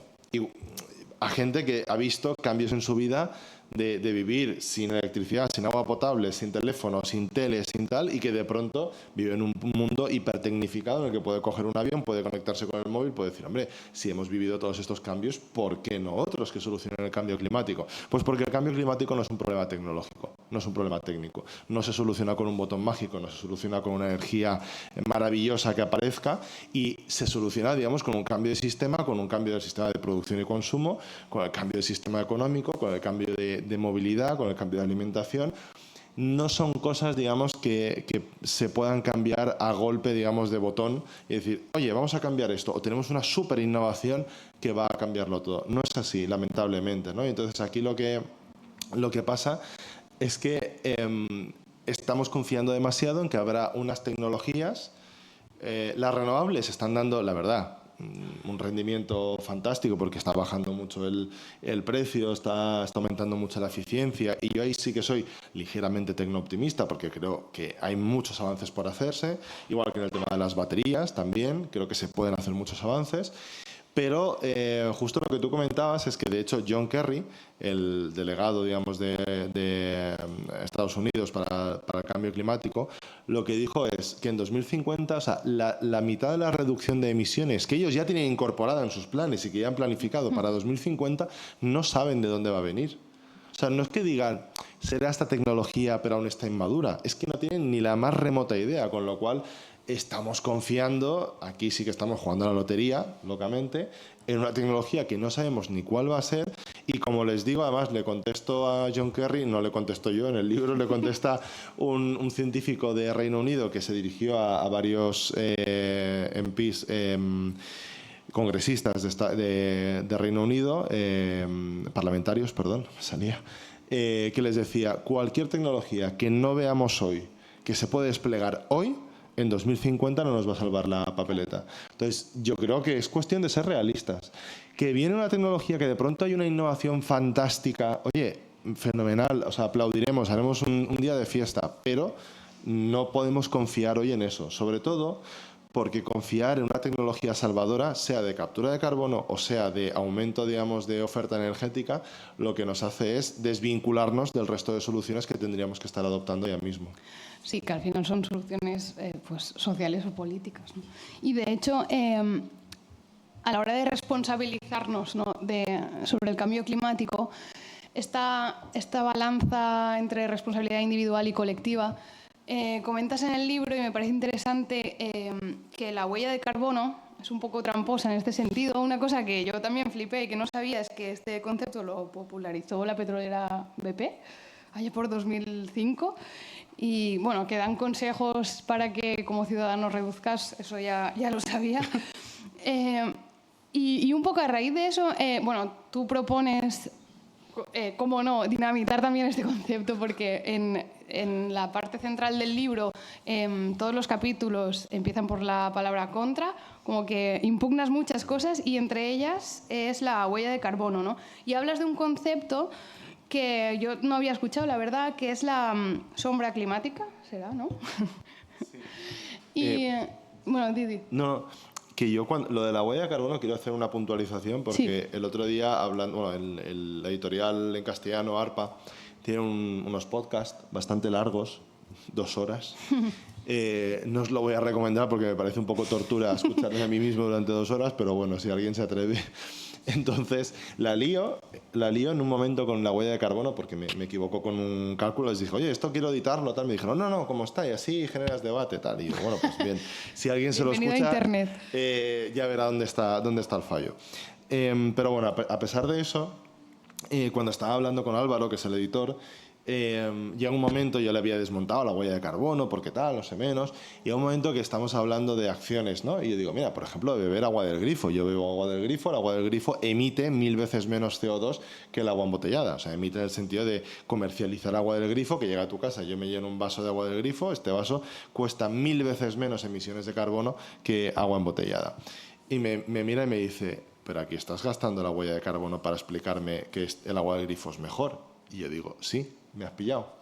a gente que ha visto cambios en su vida de vivir sin electricidad, sin agua potable, sin teléfono, sin tele, sin tal, y que de pronto vive en un mundo hipertecnificado en el que puede coger un avión, puede conectarse con el móvil, puede decir, hombre, si hemos vivido todos estos cambios, ¿por qué no otros que solucionen el cambio climático? Pues porque el cambio climático no es un problema tecnológico, no es un problema técnico, no se soluciona con un botón mágico, no se soluciona con una energía maravillosa que aparezca, y se soluciona, digamos, con un cambio de sistema, con un cambio del sistema de producción y consumo, con el cambio del sistema económico, con el cambio de movilidad, con el cambio de alimentación. No son cosas, digamos, que se puedan cambiar a golpe, digamos, de botón y decir, oye, vamos a cambiar esto, o tenemos una súper innovación que va a cambiarlo todo. No es así, lamentablemente, ¿no? Y entonces aquí lo que pasa es que estamos confiando demasiado en que habrá unas tecnologías. Las renovables están dando, la verdad, un rendimiento fantástico porque está bajando mucho el precio, está aumentando mucho la eficiencia, y yo ahí sí que soy ligeramente tecnooptimista porque creo que hay muchos avances por hacerse, igual que en el tema de las baterías también, creo que se pueden hacer muchos avances. Pero justo lo que tú comentabas es que, de hecho, John Kerry, el delegado, digamos, de Estados Unidos para el cambio climático, lo que dijo es que en 2050, o sea, la mitad de la reducción de emisiones que ellos ya tienen incorporada en sus planes y que ya han planificado para 2050, no saben de dónde va a venir. O sea, no es que digan, será esta tecnología pero aún está inmadura, es que no tienen ni la más remota idea, con lo cual estamos confiando, aquí sí que estamos jugando a la lotería, locamente, en una tecnología que no sabemos ni cuál va a ser. Y como les digo, además le contesto a John Kerry, no le contesto yo, en el libro le contesta un científico de Reino Unido que se dirigió a varios MPs, congresistas de Reino Unido, parlamentarios, perdón, me salía, que les decía, cualquier tecnología que no veamos hoy, que se puede desplegar hoy, en 2050 no nos va a salvar la papeleta. Entonces, yo creo que es cuestión de ser realistas. Que viene una tecnología que de pronto hay una innovación fantástica, oye, fenomenal, o sea, aplaudiremos, haremos un día de fiesta, pero no podemos confiar hoy en eso. Sobre todo porque confiar en una tecnología salvadora, sea de captura de carbono o sea de aumento, digamos, de oferta energética, lo que nos hace es desvincularnos del resto de soluciones que tendríamos que estar adoptando ya mismo. Sí, que al final son soluciones pues, sociales o políticas, ¿no? Y de hecho, a la hora de responsabilizarnos, ¿no?, sobre el cambio climático, esta balanza entre responsabilidad individual y colectiva comentas en el libro, y me parece interesante, que la huella de carbono es un poco tramposa en este sentido. Una cosa que yo también flipé y que no sabía es que este concepto lo popularizó la petrolera BP allá por 2005. Y bueno, que dan consejos para que como ciudadanos reduzcas, eso ya lo sabía. Y un poco a raíz de eso, bueno, tú propones, cómo no, dinamitar también este concepto, porque en la parte central del libro todos los capítulos empiezan por la palabra contra, como que impugnas muchas cosas y entre ellas es la huella de carbono, ¿no? Y hablas de un concepto que yo no había escuchado, la verdad, que es la sombra climática, ¿será, no? Sí. Y, bueno, Didi. No, que yo lo de la huella de carbono quiero hacer una puntualización porque el otro día, hablando, bueno, la editorial en castellano, ARPA, tiene unos podcasts bastante largos, 2 horas. No os lo voy a recomendar porque me parece un poco tortura escucharme a mí mismo durante 2 horas, pero bueno, si alguien se atreve. Entonces, la lío en un momento con la huella de carbono porque me equivocó con un cálculo. Les dije, oye, esto quiero editarlo, tal. Me dijeron, no, ¿cómo está? Y así generas debate, tal. Y yo, bueno, pues bien, si alguien se lo escucha, Internet. Ya verá dónde está el fallo. Pero bueno, a pesar de eso, cuando estaba hablando con Álvaro, que es el editor, llega un momento, yo le había desmontado la huella de carbono, porque tal, no sé menos, y llega un momento que estamos hablando de acciones, ¿no? Y yo digo, mira, por ejemplo, beber agua del grifo. Yo bebo agua del grifo, el agua del grifo emite 1000 veces menos CO2 que el agua embotellada. O sea, emite en el sentido de comercializar agua del grifo, que llega a tu casa, yo me lleno un vaso de agua del grifo, este vaso cuesta 1000 veces menos emisiones de carbono que agua embotellada. Y me mira y me dice, pero aquí estás gastando la huella de carbono para explicarme que el agua del grifo es mejor. Y yo digo, sí, me has pillado.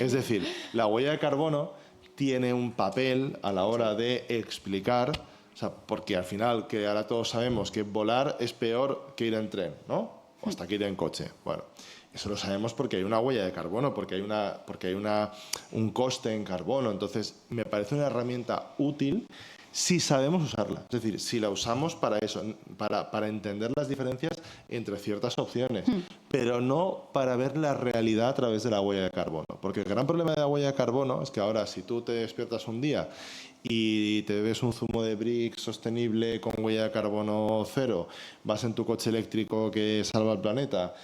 Es decir, la huella de carbono tiene un papel a la hora de explicar, o sea, porque al final, que ahora todos sabemos que volar es peor que ir en tren, ¿no? O hasta que ir en coche. Bueno, eso lo sabemos porque hay una huella de carbono, porque hay un coste en carbono. Entonces, me parece una herramienta útil si sabemos usarla. Es decir, si la usamos para eso, para entender las diferencias entre ciertas opciones, pero no para ver la realidad a través de la huella de carbono. Porque el gran problema de la huella de carbono es que ahora, si tú te despiertas un día y te bebes un zumo de Brix sostenible con huella de carbono 0, vas en tu coche eléctrico que salva al planeta,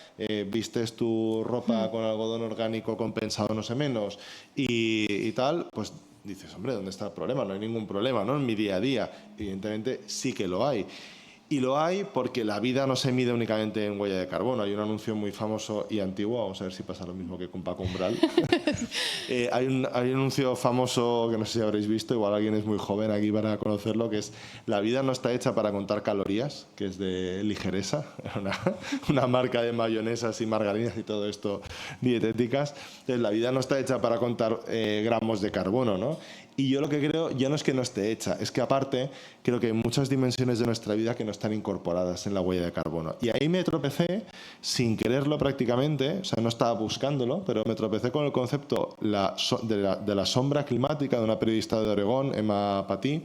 vistes tu ropa con algodón orgánico compensado no sé menos y tal, pues dices, hombre, ¿dónde está el problema? No hay ningún problema, ¿no? En mi día a día. Evidentemente sí que lo hay. Y lo hay porque la vida no se mide únicamente en huella de carbono. Hay un anuncio muy famoso y antiguo, vamos a ver si pasa lo mismo que con Paco Umbral. Hay un anuncio famoso que no sé si habréis visto, igual alguien es muy joven aquí para conocerlo, que es: la vida no está hecha para contar calorías, que es de Ligeresa, una marca de mayonesas y margarinas y todo esto dietéticas. Entonces, la vida no está hecha para contar gramos de carbono, ¿no? Y yo lo que creo ya no es que no esté hecha, es que aparte creo que hay muchas dimensiones de nuestra vida que no están incorporadas en la huella de carbono. Y ahí me tropecé, sin quererlo prácticamente, o sea, no estaba buscándolo, pero me tropecé con el concepto de la sombra climática de una periodista de Oregón, Emma Patí,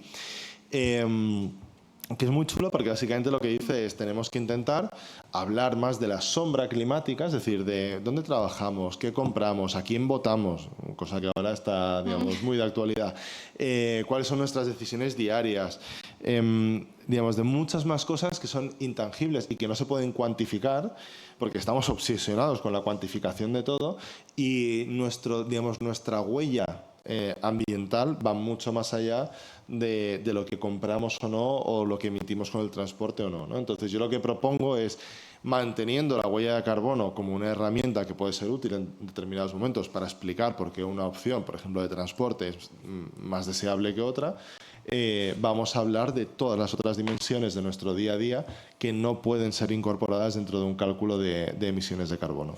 que es muy chulo porque básicamente lo que dice es: tenemos que intentar hablar más de la sombra climática, es decir, de dónde trabajamos, qué compramos, a quién votamos, cosa que ahora está, digamos, muy de actualidad, cuáles son nuestras decisiones diarias, digamos, de muchas más cosas que son intangibles y que no se pueden cuantificar porque estamos obsesionados con la cuantificación de todo, y nuestra huella ambiental va mucho más allá de lo que compramos o no, o lo que emitimos con el transporte o no, ¿no? Entonces yo lo que propongo es, manteniendo la huella de carbono como una herramienta que puede ser útil en determinados momentos para explicar por qué una opción, por ejemplo, de transporte es más deseable que otra, vamos a hablar de todas las otras dimensiones de nuestro día a día que no pueden ser incorporadas dentro de un cálculo de emisiones de carbono.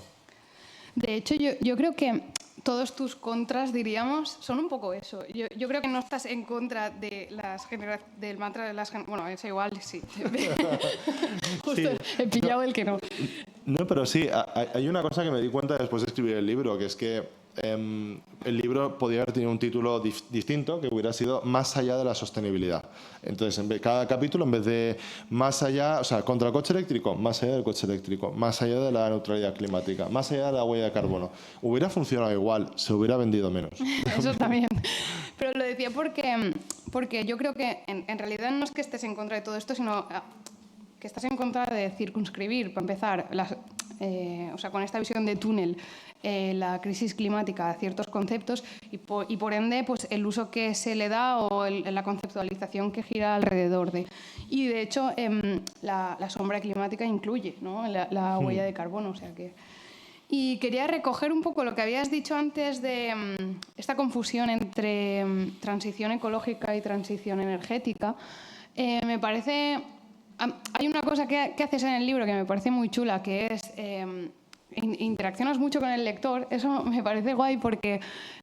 De hecho, yo creo que todos tus contras, diríamos, son un poco eso. Yo creo que no estás en contra de del mantra de las... Bueno, es igual, sí. Justo sí. He pillado el que no. No, pero sí, hay una cosa que me di cuenta después de escribir el libro, que es que el libro podría haber tenido un título distinto, que hubiera sido Más allá de la sostenibilidad. Entonces, cada capítulo, en vez de más allá, o sea, contra el coche eléctrico, más allá del coche eléctrico, más allá de la neutralidad climática, más allá de la huella de carbono, hubiera funcionado igual, se hubiera vendido menos. Eso también. Pero lo decía porque yo creo que en realidad no es que estés en contra de todo esto, sino que estás en contra de circunscribir, para empezar, o sea, con esta visión de túnel, la crisis climática a ciertos conceptos y por ende pues, el uso que se le da o la conceptualización que gira alrededor de. Y de hecho la sombra climática incluye, ¿no?, la huella de carbono. O sea que... Y quería recoger un poco lo que habías dicho antes de esta confusión entre transición ecológica y transición energética. Me parece... Hay una cosa que haces en el libro que me parece muy chula, que es interaccionas mucho con el lector. Eso me parece guay porque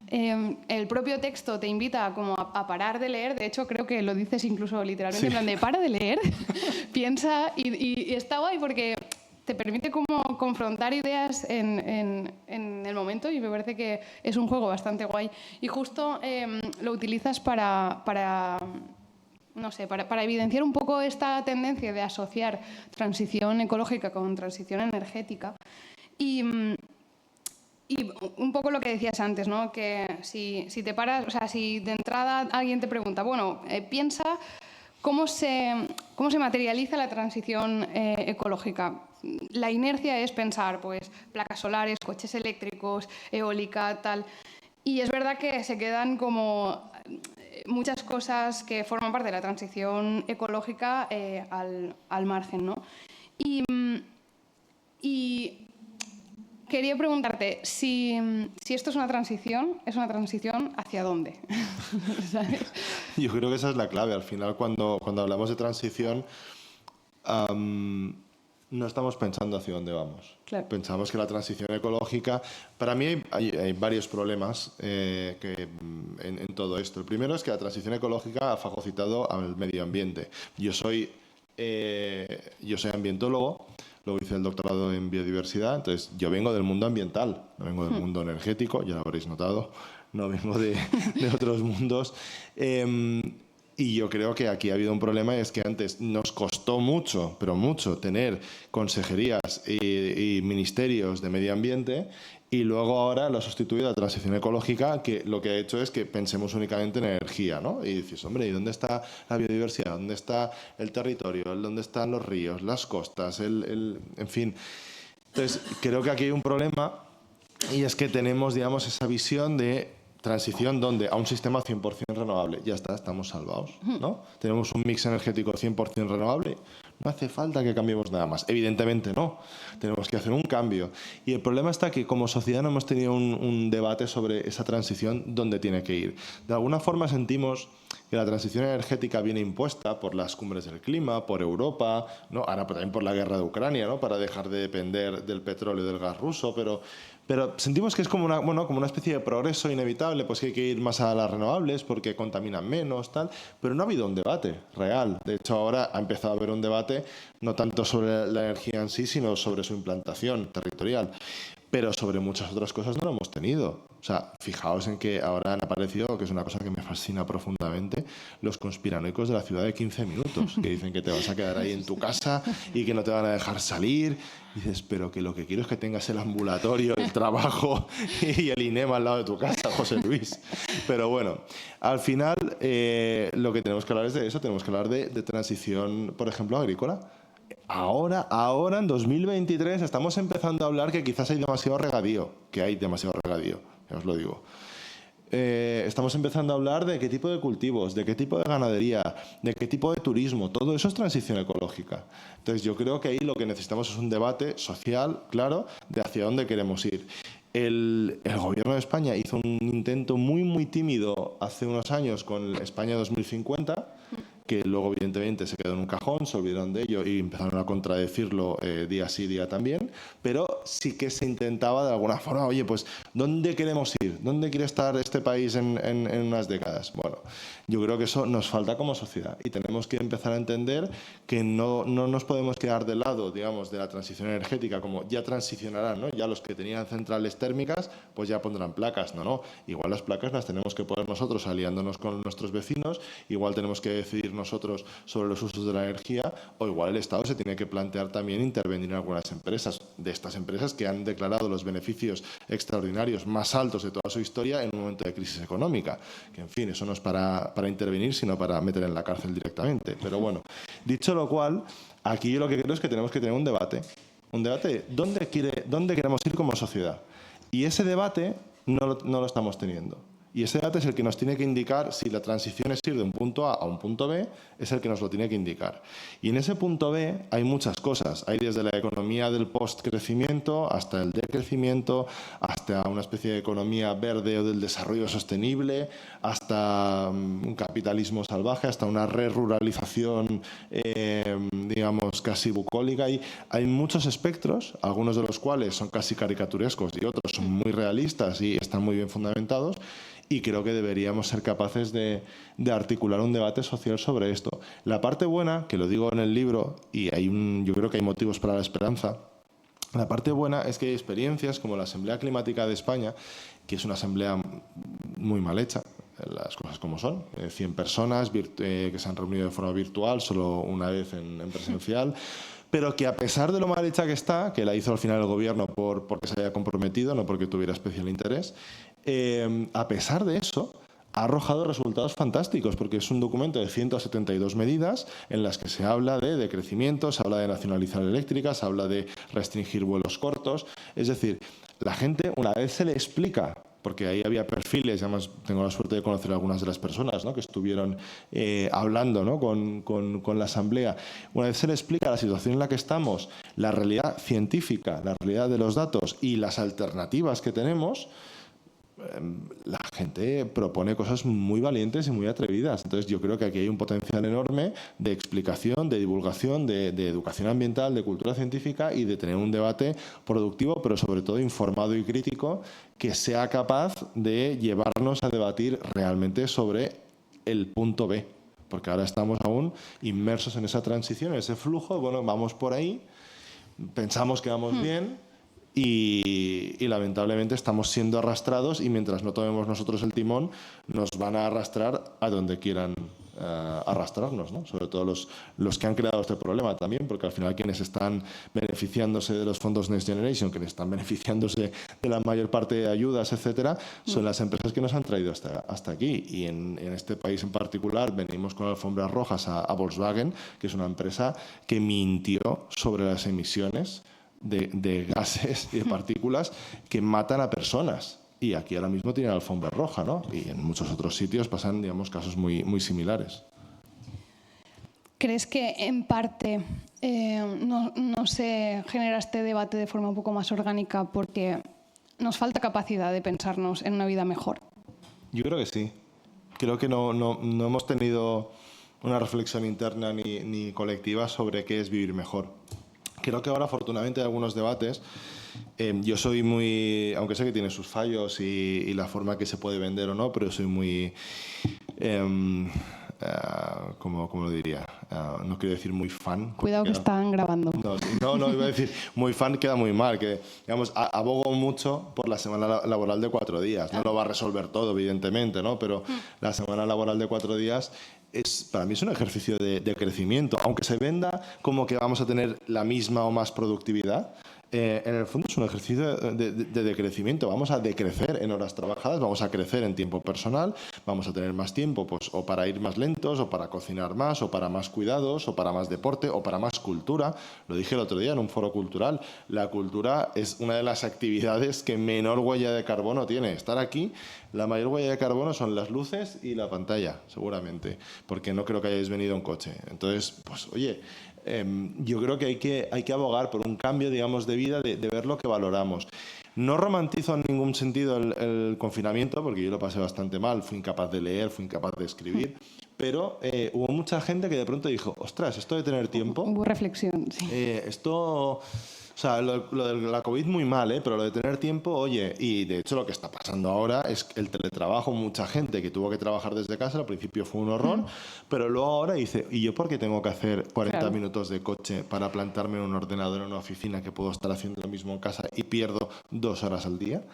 el propio texto te invita como a parar de leer. De hecho, creo que lo dices incluso literalmente, en plan de para de leer, piensa, y está guay porque te permite como confrontar ideas en el momento, y me parece que es un juego bastante guay. Y justo lo utilizas para no sé, para evidenciar un poco esta tendencia de asociar transición ecológica con transición energética. Y un poco lo que decías antes, ¿no?, que si te paras, o sea, si de entrada alguien te pregunta, bueno, piensa cómo se materializa la transición ecológica. La inercia es pensar, pues, placas solares, coches eléctricos, eólica, tal. Y es verdad que se quedan como muchas cosas que forman parte de la transición ecológica al margen, ¿no? Y quería preguntarte, si esto es una transición ¿hacia dónde? ¿Sabes? Yo creo que esa es la clave. Al final, cuando hablamos de transición, no estamos pensando hacia dónde vamos. Claro. Pensamos que la transición ecológica... Para mí hay varios problemas en todo esto. El primero es que la transición ecológica ha fagocitado al medio ambiente. Yo soy ambientólogo, luego hice el doctorado en biodiversidad, entonces yo vengo del mundo ambiental, no vengo del mundo energético, ya lo habréis notado, no vengo de otros mundos. Y yo creo que aquí ha habido un problema, y es que antes nos costó mucho, pero mucho, tener consejerías y ministerios de medio ambiente, y luego ahora lo ha sustituido la transición ecológica, que lo que ha hecho es que pensemos únicamente en energía, ¿no? Y dices, hombre, ¿y dónde está la biodiversidad? ¿Dónde está el territorio? ¿Dónde están los ríos, las costas? En fin. Entonces, creo que aquí hay un problema, y es que tenemos, digamos, esa visión de transición a un sistema 100% renovable. Ya está, estamos salvados, ¿no? Tenemos un mix energético 100% renovable. No hace falta que cambiemos nada más. Evidentemente no. Tenemos que hacer un cambio. Y el problema está que como sociedad no hemos tenido un debate sobre esa transición, dónde tiene que ir. De alguna forma sentimos que la transición energética viene impuesta por las cumbres del clima, por Europa, ¿no? Ahora también por la guerra de Ucrania, ¿no?, para dejar de depender del petróleo y del gas ruso, pero sentimos que es como una especie de progreso inevitable, pues que hay que ir más a las renovables porque contaminan menos, tal, pero no ha habido un debate real. De hecho, ahora ha empezado a haber un debate no tanto sobre la energía en sí, sino sobre su implantación territorial. Pero sobre muchas otras cosas no lo hemos tenido. O sea, fijaos en que ahora han aparecido, que es una cosa que me fascina profundamente, los conspiranoicos de la ciudad de 15 minutos, que dicen que te vas a quedar ahí en tu casa y que no te van a dejar salir. Y dices, pero que lo que quiero es que tengas el ambulatorio, el trabajo y el INEM al lado de tu casa, José Luis. Pero bueno, al final lo que tenemos que hablar es de eso, tenemos que hablar de transición, por ejemplo, agrícola. Ahora, en 2023, estamos empezando a hablar que quizás hay demasiado regadío, ya os lo digo. Estamos empezando a hablar de qué tipo de cultivos, de qué tipo de ganadería, de qué tipo de turismo. Todo eso es transición ecológica. Entonces, yo creo que ahí lo que necesitamos es un debate social, claro, de hacia dónde queremos ir. El gobierno de España hizo un intento muy, muy tímido hace unos años con España 2050, que luego evidentemente se quedó en un cajón, se olvidaron de ello y empezaron a contradecirlo día sí, día también, pero sí que se intentaba de alguna forma, oye, pues ¿dónde queremos ir? ¿Dónde quiere estar este país en unas décadas? Bueno, yo creo que eso nos falta como sociedad y tenemos que empezar a entender que no nos podemos quedar de lado, digamos, de la transición energética, como ya transicionarán, ¿no? Ya los que tenían centrales térmicas, pues ya pondrán placas, no, igual las placas las tenemos que poner nosotros aliándonos con nuestros vecinos, igual tenemos que decidir nosotros sobre los usos de la energía, o igual el Estado se tiene que plantear también intervenir en algunas empresas, de estas empresas que han declarado los beneficios extraordinarios más altos de toda su historia en un momento de crisis económica, que en fin, eso no es para intervenir, sino para meter en la cárcel directamente. Pero bueno, dicho lo cual, aquí yo lo que creo es que tenemos que tener un debate de dónde queremos ir como sociedad. Y ese debate no lo estamos teniendo. Y ese debate es el que nos tiene que indicar si la transición es ir de un punto A a un punto B, es el que nos lo tiene que indicar. Y en ese punto B hay muchas cosas. Hay desde la economía del post-crecimiento hasta el decrecimiento, hasta una especie de economía verde o del desarrollo sostenible, hasta un capitalismo salvaje, hasta una re-ruralización, digamos, casi bucólica. Hay muchos espectros, algunos de los cuales son casi caricaturescos y otros son muy realistas y están muy bien fundamentados. Y creo que deberíamos ser capaces de articular un debate social sobre esto. La parte buena, que lo digo en el libro, y yo creo que hay motivos para la esperanza, la parte buena es que hay experiencias como la Asamblea Climática de España, que es una asamblea muy mal hecha, las cosas como son, 100 personas que se han reunido de forma virtual, solo una vez en presencial, pero que a pesar de lo mal hecha que está, que la hizo al final el gobierno porque se haya comprometido, no porque tuviera especial interés, a pesar de eso, ha arrojado resultados fantásticos, porque es un documento de 172 medidas en las que se habla de decrecimiento, se habla de nacionalizar eléctricas, se habla de restringir vuelos cortos. Es decir, la gente, una vez se le explica, porque ahí había perfiles, además tengo la suerte de conocer a algunas de las personas, ¿no?, que estuvieron hablando, ¿no?, con la Asamblea. Una vez se le explica la situación en la que estamos, la realidad científica, la realidad de los datos y las alternativas que tenemos, la gente propone cosas muy valientes y muy atrevidas. Entonces yo creo que aquí hay un potencial enorme de explicación, de divulgación, de educación ambiental, de cultura científica y de tener un debate productivo, pero sobre todo informado y crítico, que sea capaz de llevarnos a debatir realmente sobre el punto B. Porque ahora estamos aún inmersos en esa transición, en ese flujo. Bueno, vamos por ahí, pensamos que vamos bien, y lamentablemente estamos siendo arrastrados, y mientras no tomemos nosotros el timón nos van a arrastrar a donde quieran arrastrarnos, ¿no? Sobre todo los que han creado este problema también, porque al final quienes están beneficiándose de los fondos Next Generation, quienes están beneficiándose de la mayor parte de ayudas, etcétera, son las empresas que nos han traído hasta aquí. Y en este país en particular venimos con alfombras rojas a Volkswagen, que es una empresa que mintió sobre las emisiones de gases y de partículas que matan a personas. Y aquí ahora mismo tiene la alfombra roja, ¿no? Y en muchos otros sitios pasan, digamos, casos muy, muy similares. ¿Crees que en parte no se genera este debate de forma un poco más orgánica porque nos falta capacidad de pensarnos en una vida mejor? Yo creo que sí. Creo que no hemos tenido una reflexión interna ni colectiva sobre qué es vivir mejor. Creo que ahora, afortunadamente, hay algunos debates. Yo soy muy, aunque sé que tiene sus fallos y la forma que se puede vender o no, pero soy muy, ¿cómo lo diría? No quiero decir muy fan. Cuidado que están grabando. No, iba a decir muy fan, queda muy mal. Que, digamos, abogo mucho por la semana laboral de 4 días. No lo va a resolver todo, evidentemente, ¿no? Pero la semana laboral de 4 días para mí es un ejercicio de crecimiento. Aunque se venda como que vamos a tener la misma o más productividad, en el fondo es un ejercicio de decrecimiento. Vamos a decrecer en horas trabajadas, vamos a crecer en tiempo personal, vamos a tener más tiempo, pues, o para ir más lentos, o para cocinar más, o para más cuidados, o para más deporte, o para más cultura. Lo dije el otro día en un foro cultural. La cultura es una de las actividades que menor huella de carbono tiene. Estar aquí, la mayor huella de carbono son las luces y la pantalla, seguramente, porque no creo que hayáis venido en coche. Entonces, pues oye, yo creo que hay que abogar por un cambio, digamos, de vida, de ver lo que valoramos. No romantizo en ningún sentido el confinamiento, porque yo lo pasé bastante mal, fui incapaz de leer, fui incapaz de escribir, pero hubo mucha gente que de pronto dijo, ostras, esto de tener tiempo... Hubo reflexión, sí. Esto... O sea, lo de la COVID muy mal, pero lo de tener tiempo, oye, y de hecho lo que está pasando ahora es el teletrabajo, mucha gente que tuvo que trabajar desde casa, al principio fue un horror, pero luego ahora dice, ¿y yo por qué tengo que hacer 40 minutos de coche para plantarme en un ordenador en una oficina que puedo estar haciendo lo mismo en casa y pierdo 2 horas al día?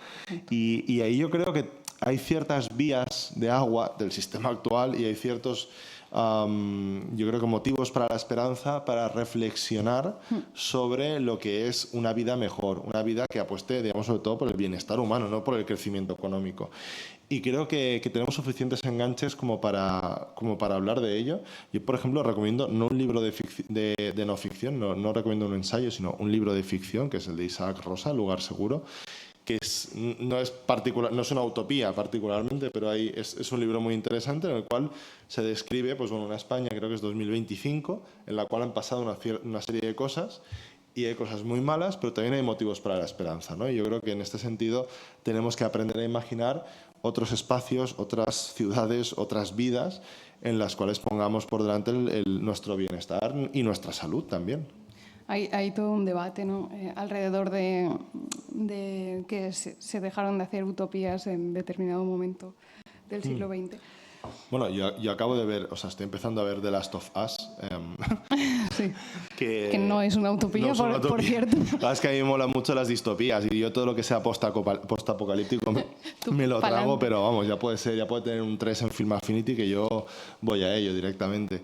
Y ahí yo creo que hay ciertas vías de agua del sistema actual y hay ciertos... yo creo que motivos para la esperanza, para reflexionar sobre lo que es una vida mejor, una vida que apueste, digamos, sobre todo por el bienestar humano, no por el crecimiento económico. Y creo que tenemos suficientes enganches como para hablar de ello. Yo, por ejemplo, recomiendo no un libro de no ficción, no recomiendo un ensayo, sino un libro de ficción, que es el de Isaac Rosa, Lugar Seguro, que no es una utopía particularmente, pero es un libro muy interesante en el cual se describe pues, una España, creo que es 2025, en la cual han pasado una serie de cosas y hay cosas muy malas, pero también hay motivos para la esperanza, ¿no? Y yo creo que en este sentido tenemos que aprender a imaginar otros espacios, otras ciudades, otras vidas en las cuales pongamos por delante nuestro bienestar y nuestra salud también. Hay todo un debate, ¿no? Alrededor de que se dejaron de hacer utopías en determinado momento del siglo XX. Bueno, yo acabo de ver, o sea, estoy empezando a ver The Last of Us. Sí. Que no es una utopía, no por cierto. Es que a mí me molan mucho las distopías y yo todo lo que sea postapocalíptico me lo trago, pero vamos, ya puede tener un 3 en Film Affinity que yo voy a ello directamente.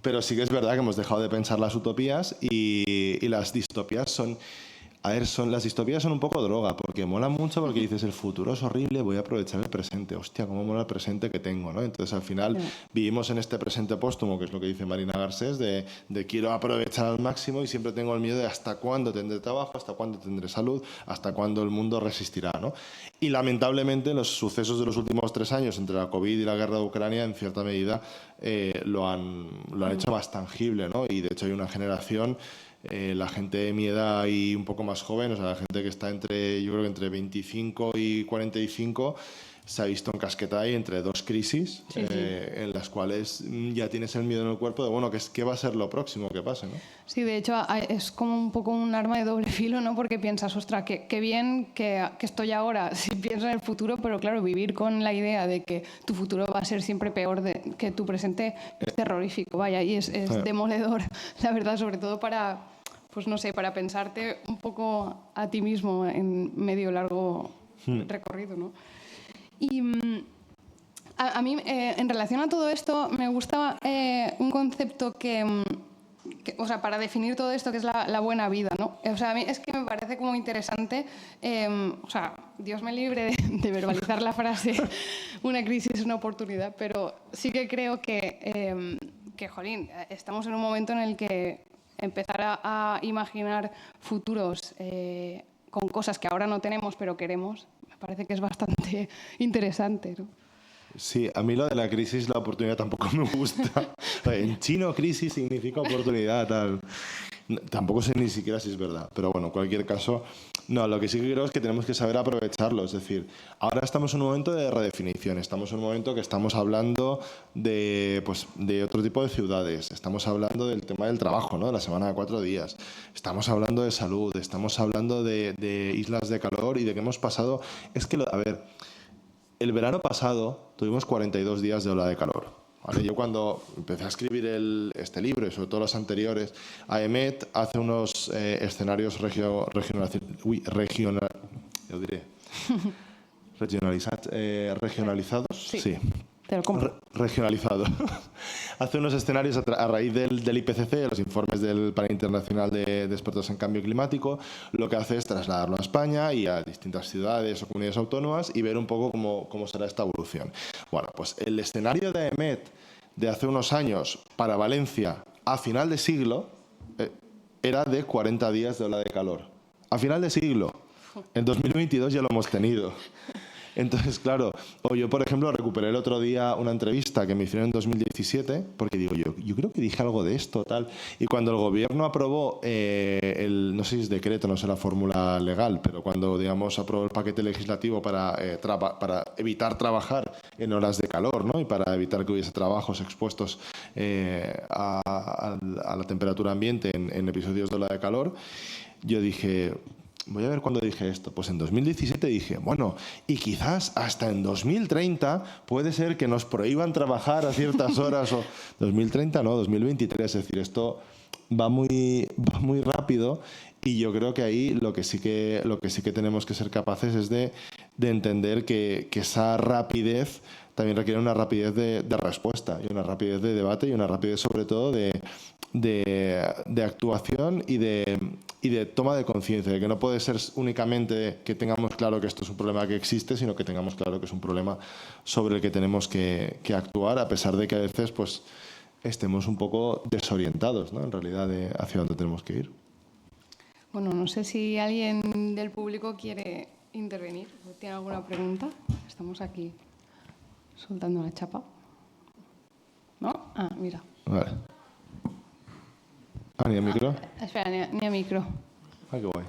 Pero sí que es verdad que hemos dejado de pensar las utopías y las distopías son... las distopías son un poco droga, porque mola mucho porque dices, el futuro es horrible, voy a aprovechar el presente. Hostia, cómo mola el presente que tengo, ¿no? Entonces, al final, vivimos en este presente póstumo, que es lo que dice Marina Garcés, de quiero aprovechar al máximo y siempre tengo el miedo de hasta cuándo tendré trabajo, hasta cuándo tendré salud, hasta cuándo el mundo resistirá, ¿no? Y, lamentablemente, los sucesos de los últimos 3 años, entre la COVID y la guerra de Ucrania, en cierta medida, lo han hecho más tangible, ¿no? Y, de hecho, hay una generación... la gente de mi edad y un poco más joven, o sea, la gente que está yo creo que entre 25 y 45, se ha visto encasquetada ahí entre 2 crisis en las cuales ya tienes el miedo en el cuerpo de, bueno, ¿qué va a ser lo próximo que pase, ¿no? Sí, de hecho, es como un poco un arma de doble filo, ¿no? Porque piensas, ostras, qué bien que estoy ahora, si pienso en el futuro, pero claro, vivir con la idea de que tu futuro va a ser siempre peor que tu presente es terrorífico, vaya, y es demoledor, la verdad, sobre todo para... Pues no sé, para pensarte un poco a ti mismo en medio largo recorrido, ¿no? Y a mí, en relación a todo esto, me gusta un concepto que, o sea, para definir todo esto, que es la buena vida, ¿no? O sea, a mí es que me parece como interesante, o sea, Dios me libre de verbalizar la frase, una crisis es una oportunidad, pero sí que creo que jolín, estamos en un momento en el que empezar a imaginar futuros con cosas que ahora no tenemos pero queremos, me parece que es bastante interesante, ¿no? Sí, a mí lo de la crisis, la oportunidad tampoco me gusta. En chino crisis significa oportunidad, tal. Tampoco sé ni siquiera si es verdad, pero bueno, en cualquier caso, no, lo que sí que creo es que tenemos que saber aprovecharlo. Es decir, ahora estamos en un momento de redefinición, estamos en un momento que estamos hablando de otro tipo de ciudades, estamos hablando del tema del trabajo, ¿no? De la semana de 4 días, estamos hablando de salud, estamos hablando de islas de calor y de que hemos pasado... Es que, a ver, el verano pasado tuvimos 42 días de ola de calor. ¿Vale? Yo cuando empecé a escribir este libro y sobre todo los anteriores, AEMET hace unos escenarios regionalizados. Sí. Te lo compro. Regionalizado. Hace unos escenarios a raíz del IPCC, de los informes del Panel Internacional de Expertos en Cambio Climático. Lo que hace es trasladarlo a España y a distintas ciudades o comunidades autónomas y ver un poco cómo será esta evolución. Bueno, pues el escenario de AEMET de hace unos años para Valencia a final de siglo era de 40 días de ola de calor. A final de siglo. En 2022 ya lo hemos tenido. Entonces, claro, o yo, por ejemplo, recuperé el otro día una entrevista que me hicieron en 2017, porque digo, yo creo que dije algo de esto, tal. Y cuando el gobierno aprobó no sé si es decreto, no sé la fórmula legal, pero cuando, digamos, aprobó el paquete legislativo para evitar trabajar en horas de calor, ¿no? Y para evitar que hubiese trabajos expuestos a la temperatura ambiente en episodios de ola de calor, yo dije, voy a ver cuándo dije esto. Pues en 2017 dije, bueno, y quizás hasta en 2030 puede ser que nos prohíban trabajar a ciertas horas. O 2030 no, 2023. Es decir, esto va muy rápido, y yo creo que ahí lo que sí que tenemos que ser capaces es de entender que esa rapidez también requiere una rapidez de respuesta, y una rapidez de debate, y una rapidez sobre todo de actuación y de toma de conciencia, de que no puede ser únicamente que tengamos claro que esto es un problema que existe, sino que tengamos claro que es un problema sobre el que tenemos que actuar, a pesar de que a veces pues estemos un poco desorientados, ¿no? En realidad, hacia dónde tenemos que ir. Bueno, no sé si alguien del público quiere intervenir o tiene alguna pregunta. Estamos aquí soltando la chapa. ¿No? Ah, mira. Vale. Ah, ¿ni a micro? Espera, ni a micro. Ah, qué guay.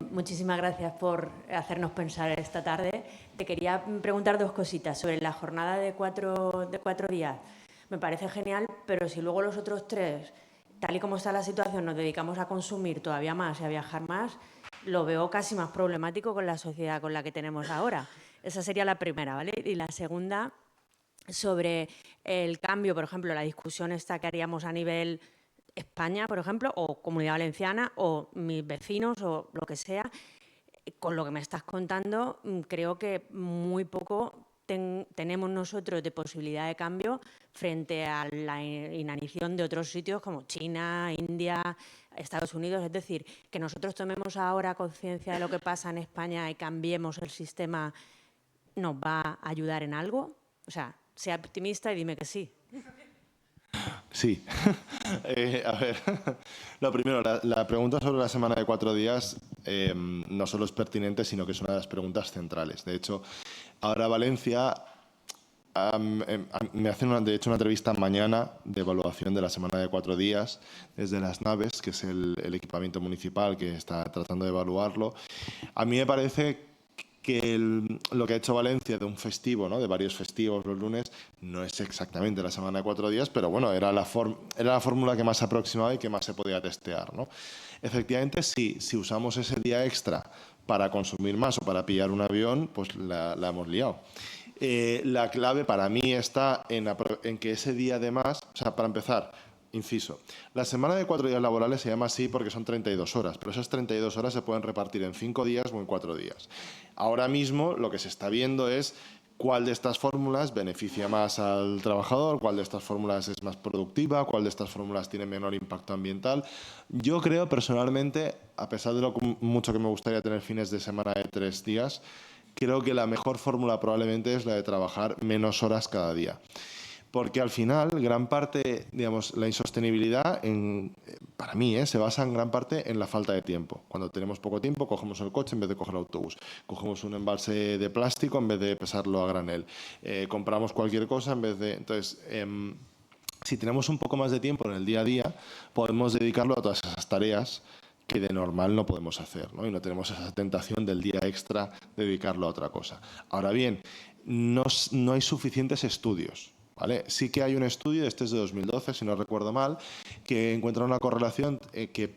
Muchísimas gracias por hacernos pensar esta tarde. Te quería preguntar dos cositas sobre la jornada de cuatro días. Me parece genial, pero si luego los otros 3, tal y como está la situación, nos dedicamos a consumir todavía más y a viajar más, lo veo casi más problemático con la sociedad con la que tenemos ahora. Esa sería la primera, ¿vale? Y la segunda, sobre el cambio, por ejemplo, la discusión esta que haríamos a nivel España, por ejemplo, o Comunidad Valenciana, o mis vecinos, o lo que sea. Con lo que me estás contando, creo que muy poco tenemos nosotros de posibilidad de cambio frente a la inanición de otros sitios como China, India, Estados Unidos. Es decir, que nosotros tomemos ahora conciencia de lo que pasa en España y cambiemos el sistema, ¿nos va a ayudar en algo? O sea, sea optimista y dime que sí. Sí. A ver, lo primero, la pregunta sobre la semana de 4 días no solo es pertinente, sino que es una de las preguntas centrales. De hecho, ahora Valencia me hacen de hecho una entrevista mañana de evaluación de la semana de 4 días desde Las Naves, que es el equipamiento municipal que está tratando de evaluarlo. A mí me parece que lo que ha hecho Valencia de un festivo, ¿no? De varios festivos los lunes, no es exactamente la semana de 4 días, pero bueno, era la fórmula que más se aproximaba y que más se podía testear, ¿no? Efectivamente, sí, si usamos ese día extra para consumir más o para pillar un avión, pues la hemos liado. La clave para mí está en que ese día de más, o sea, para empezar, inciso, la semana de 4 días laborales se llama así porque son 32 horas, pero esas 32 horas se pueden repartir en 5 días o en 4 días. Ahora mismo lo que se está viendo es cuál de estas fórmulas beneficia más al trabajador, cuál de estas fórmulas es más productiva, cuál de estas fórmulas tiene menor impacto ambiental. Yo creo personalmente, a pesar de lo mucho que me gustaría tener fines de semana de 3 días, creo que la mejor fórmula probablemente es la de trabajar menos horas cada día. Porque al final, gran parte, digamos, la insostenibilidad, para mí, se basa en gran parte en la falta de tiempo. Cuando tenemos poco tiempo, cogemos el coche en vez de coger el autobús. Cogemos un embalse de plástico en vez de pesarlo a granel. Compramos cualquier cosa en vez de... Entonces, si tenemos un poco más de tiempo en el día a día, podemos dedicarlo a todas esas tareas que de normal no podemos hacer, ¿no? Y no tenemos esa tentación del día extra de dedicarlo a otra cosa. Ahora bien, no hay suficientes estudios, ¿vale? Sí que hay un estudio, este es de 2012, si no recuerdo mal, que encuentra una correlación que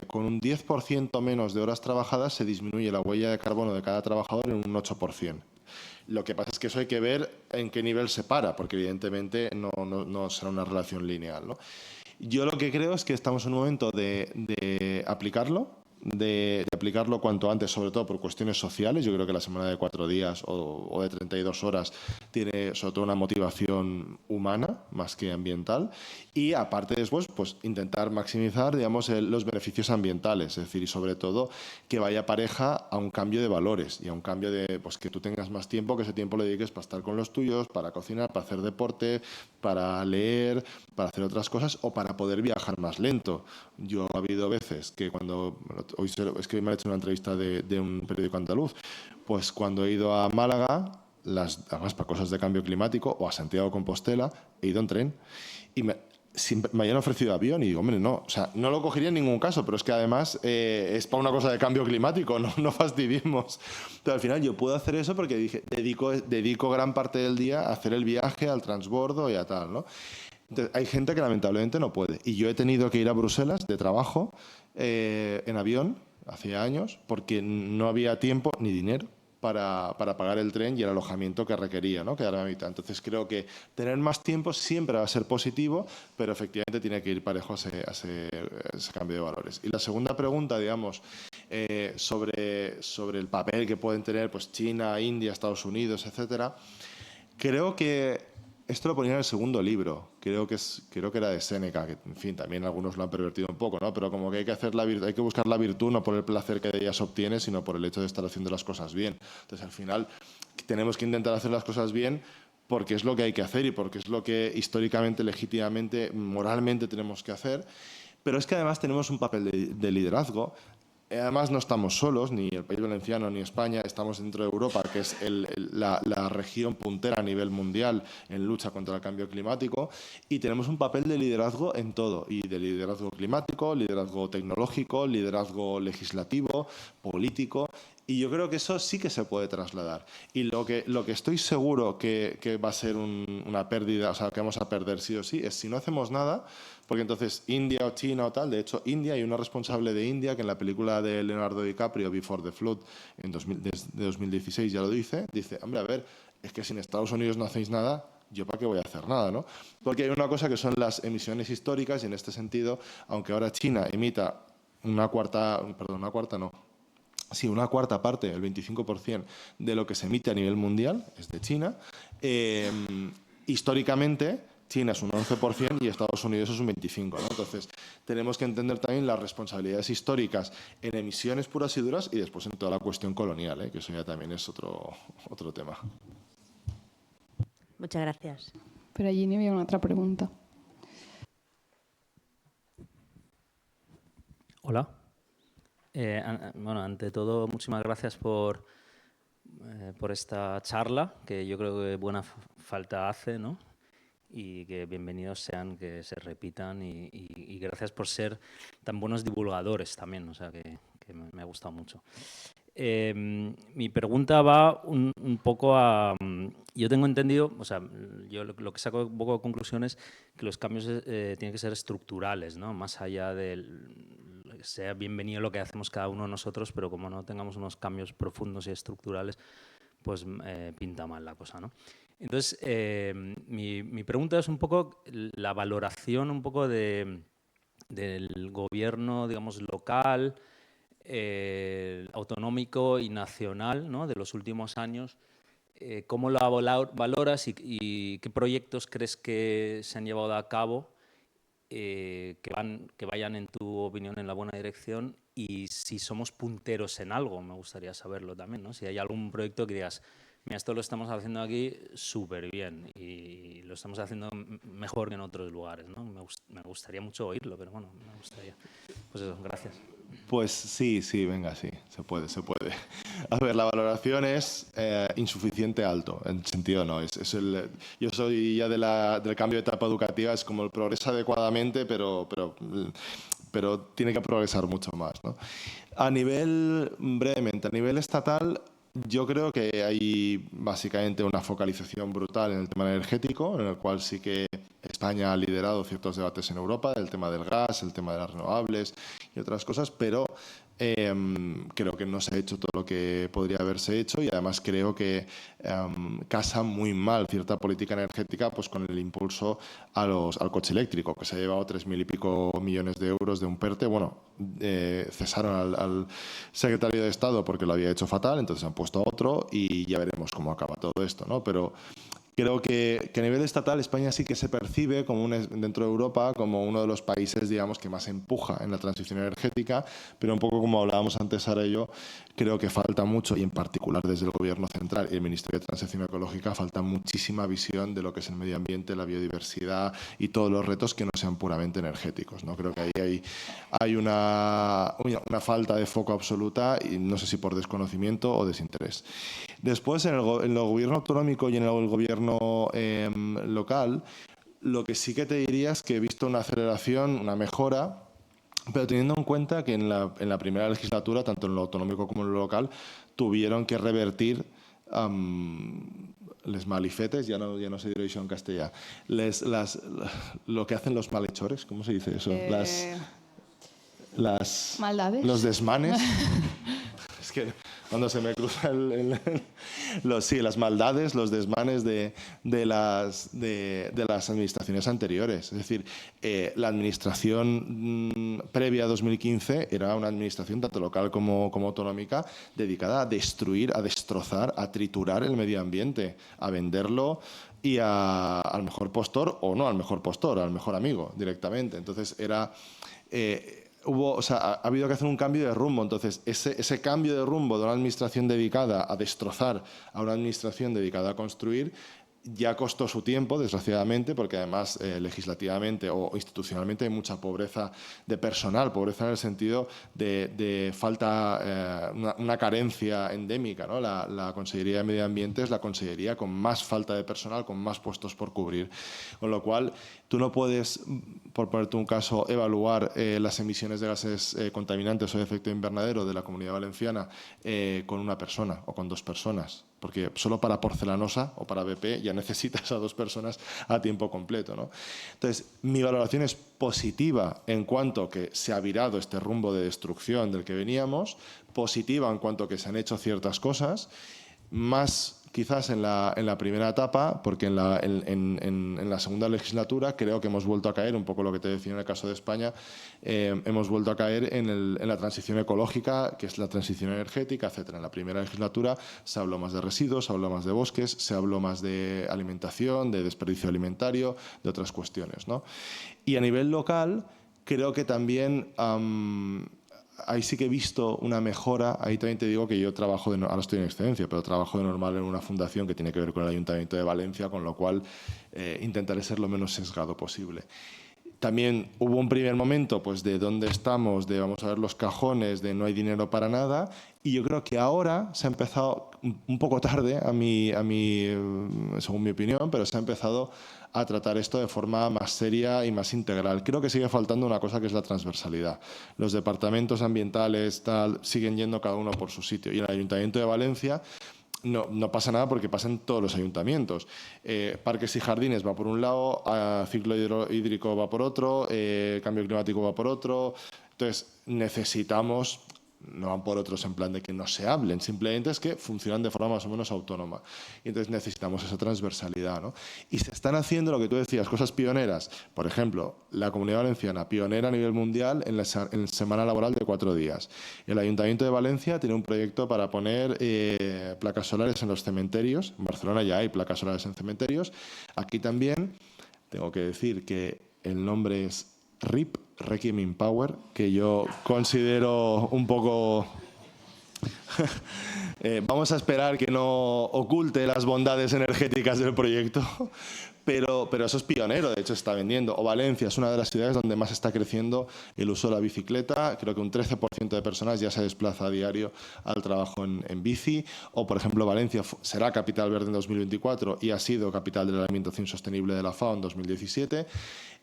con un 10% menos de horas trabajadas se disminuye la huella de carbono de cada trabajador en un 8%. Lo que pasa es que eso hay que ver en qué nivel se para, porque evidentemente no será una relación lineal, ¿no? Yo lo que creo es que estamos en un momento de aplicarlo, de aplicarlo cuanto antes, sobre todo por cuestiones sociales. Yo creo que la semana de 4 días o de 32 horas tiene sobre todo una motivación humana más que ambiental. Y aparte después, pues intentar maximizar, digamos, los beneficios ambientales, es decir, y sobre todo que vaya pareja a un cambio de valores y a un cambio de, pues, que tú tengas más tiempo, que ese tiempo lo dediques para estar con los tuyos, para cocinar, para hacer deporte, para leer, para hacer otras cosas o para poder viajar más lento. Yo ha habido veces que cuando, hoy es que me han hecho una entrevista de un periódico andaluz, pues cuando he ido a Málaga, además para cosas de cambio climático, o a Santiago de Compostela, he ido en tren y me habían ofrecido avión y digo, hombre, no, o sea, no lo cogería en ningún caso, pero es que además es para una cosa de cambio climático, no fastidiemos. Pero al final yo puedo hacer eso porque dije, dedico gran parte del día a hacer el viaje, al transbordo y a tal, ¿no? Entonces, hay gente que lamentablemente no puede. Y yo he tenido que ir a Bruselas de trabajo en avión, hace años, porque no había tiempo ni dinero para pagar el tren y el alojamiento que requería, ¿no? Quedarme a mitad. Entonces creo que tener más tiempo siempre va a ser positivo, pero efectivamente tiene que ir parejo a ese cambio de valores. Y la segunda pregunta, digamos, sobre el papel que pueden tener pues, China, India, Estados Unidos, etcétera, creo que esto lo ponía en el segundo libro, creo que era de Séneca, que en fin, también algunos lo han pervertido un poco, ¿no? Pero como que hay que buscar la virtud no por el placer que de ella se obtiene, sino por el hecho de estar haciendo las cosas bien. Entonces, al final, tenemos que intentar hacer las cosas bien porque es lo que hay que hacer y porque es lo que históricamente, legítimamente, moralmente tenemos que hacer. Pero es que además tenemos un papel de liderazgo. Además no estamos solos, ni el País Valenciano ni España, estamos dentro de Europa, que es la región puntera a nivel mundial en lucha contra el cambio climático, y tenemos un papel de liderazgo en todo, y de liderazgo climático, liderazgo tecnológico, liderazgo legislativo, político, y yo creo que eso sí que se puede trasladar. Y lo que estoy seguro que va a ser una pérdida, o sea, que vamos a perder sí o sí, es si no hacemos nada, porque entonces India o China o tal, de hecho India, hay una responsable de India que en la película de Leonardo DiCaprio, Before the Flood, de 2016 ya lo dice, hombre, a ver, es que si en Estados Unidos no hacéis nada, ¿yo para qué voy a hacer nada, no? Porque hay una cosa que son las emisiones históricas y en este sentido, aunque ahora China emita una cuarta parte, el 25% de lo que se emite a nivel mundial es de China. Históricamente, China es un 11% y Estados Unidos es un 25%, ¿no? Entonces, tenemos que entender también las responsabilidades históricas en emisiones puras y duras y después en toda la cuestión colonial, que eso ya también es otro tema. Muchas gracias. Pero allí no había una otra pregunta. Hola. Bueno, ante todo, muchísimas gracias por esta charla, que yo creo que buena falta hace, ¿no? Y que bienvenidos sean, que se repitan y gracias por ser tan buenos divulgadores también, o sea, que me ha gustado mucho. Mi pregunta va un poco a... Yo tengo entendido, o sea, yo lo que saco un poco de conclusión es que los cambios tienen que ser estructurales, ¿no? Más allá del... sea bienvenido lo que hacemos cada uno de nosotros, pero como no tengamos unos cambios profundos y estructurales, pues pinta mal la cosa, ¿no? Entonces, mi pregunta es un poco la valoración un poco del gobierno, digamos, local, autonómico y nacional, ¿no? De los últimos años. ¿Cómo la valoras y qué proyectos crees que se han llevado a cabo que vayan, en tu opinión, en la buena dirección? Y si somos punteros en algo, me gustaría saberlo también, ¿no? Si hay algún proyecto que digas, mira, esto lo estamos haciendo aquí súper bien y lo estamos haciendo mejor que en otros lugares, ¿no? Me gustaría mucho oírlo, pero bueno, me gustaría. Pues eso, gracias. Pues sí, venga, sí, se puede. A ver, la valoración es insuficiente alto, en sentido no. Yo soy ya del cambio de etapa educativa, es como el progresa adecuadamente, pero tiene que progresar mucho más, ¿no? Brevemente, a nivel estatal, yo creo que hay básicamente una focalización brutal en el tema energético, en el cual sí que España ha liderado ciertos debates en Europa, el tema del gas, el tema de las renovables y otras cosas, pero creo que no se ha hecho todo lo que podría haberse hecho y además creo que casa muy mal cierta política energética pues con el impulso al coche eléctrico, que se ha llevado 3.000 y pico millones de euros de un PERTE. Bueno, cesaron al secretario de Estado porque lo había hecho fatal, entonces han puesto a otro y ya veremos cómo acaba todo esto, ¿no? Pero creo que a nivel estatal España sí que se percibe como dentro de Europa como uno de los países, digamos, que más empuja en la transición energética, pero un poco como hablábamos antes, Sara y yo, creo que falta mucho, y en particular desde el Gobierno central y el Ministerio de Transición Ecológica, falta muchísima visión de lo que es el medio ambiente, la biodiversidad y todos los retos que no sean puramente energéticos, ¿no? Creo que ahí hay una falta de foco absoluta y no sé si por desconocimiento o desinterés. Después, en el gobierno autonómico y en el gobierno local, lo que sí que te diría es que he visto una aceleración, una mejora, pero teniendo en cuenta que en la primera legislatura, tanto en lo autonómico como en lo local, tuvieron que revertir les malifetes, ya no sé dir això en castellà, lo que hacen los malhechores, ¿cómo se dice eso? Las Maldades. Los desmanes. Es que cuando se me cruza las maldades, los desmanes de las administraciones anteriores. Es decir, la administración previa a 2015 era una administración tanto local como autonómica dedicada a destruir, a destrozar, a triturar el medio ambiente, a venderlo y al mejor postor, o no al mejor postor, al mejor amigo directamente. Entonces era... ha habido que hacer un cambio de rumbo. Entonces, ese cambio de rumbo de una administración dedicada a destrozar a una administración dedicada a construir ya costó su tiempo, desgraciadamente, porque además legislativamente o institucionalmente hay mucha pobreza de personal, pobreza en el sentido de falta, una carencia endémica, ¿no? La Consellería de Medio Ambiente es la consellería con más falta de personal, con más puestos por cubrir. Con lo cual, tú no puedes, por ponerte un caso, evaluar las emisiones de gases contaminantes o de efecto invernadero de la Comunidad Valenciana con una persona o con dos personas, porque solo para Porcelanosa o para BP ya necesitas a dos personas a tiempo completo, ¿no? Entonces, mi valoración es positiva en cuanto que se ha virado este rumbo de destrucción del que veníamos, positiva en cuanto que se han hecho ciertas cosas, más quizás en la primera etapa, porque en la segunda legislatura creo que hemos vuelto a caer, un poco lo que te decía en el caso de España, hemos vuelto a caer en la transición ecológica, que es la transición energética, etc. En la primera legislatura se habló más de residuos, se habló más de bosques, se habló más de alimentación, de desperdicio alimentario, de otras cuestiones, ¿no? Y a nivel local, creo que también... ahí sí que he visto una mejora. Ahí también te digo que yo trabajo, ahora estoy en excedencia, pero trabajo de normal en una fundación que tiene que ver con el Ayuntamiento de Valencia, con lo cual intentaré ser lo menos sesgado posible. También hubo un primer momento pues, de dónde estamos, de vamos a ver los cajones, de no hay dinero para nada, y yo creo que ahora se ha empezado, un poco tarde, según mi opinión, pero se ha empezado a tratar esto de forma más seria y más integral. Creo que sigue faltando una cosa que es la transversalidad. Los departamentos ambientales siguen yendo cada uno por su sitio. Y el Ayuntamiento de Valencia no pasa nada porque pasan todos los ayuntamientos. Parques y jardines va por un lado, ciclo hídrico va por otro, cambio climático va por otro. Entonces necesitamos... No van por otros en plan de que no se hablen, simplemente es que funcionan de forma más o menos autónoma. Y entonces necesitamos esa transversalidad, ¿no? Y se están haciendo lo que tú decías, cosas pioneras. Por ejemplo, la Comunidad Valenciana, pionera a nivel mundial en la semana laboral de 4 días. El Ayuntamiento de Valencia tiene un proyecto para poner placas solares en los cementerios. En Barcelona ya hay placas solares en cementerios. Aquí también tengo que decir que el nombre es RIP, Requiem in Power, que yo considero un poco... vamos a esperar que no oculte las bondades energéticas del proyecto, pero eso es pionero, de hecho se está vendiendo. O Valencia es una de las ciudades donde más está creciendo el uso de la bicicleta, creo que un 13% de personas ya se desplaza a diario al trabajo en bici. O, por ejemplo, Valencia será capital verde en 2024 y ha sido capital de la alimentación sostenible de la FAO en 2017.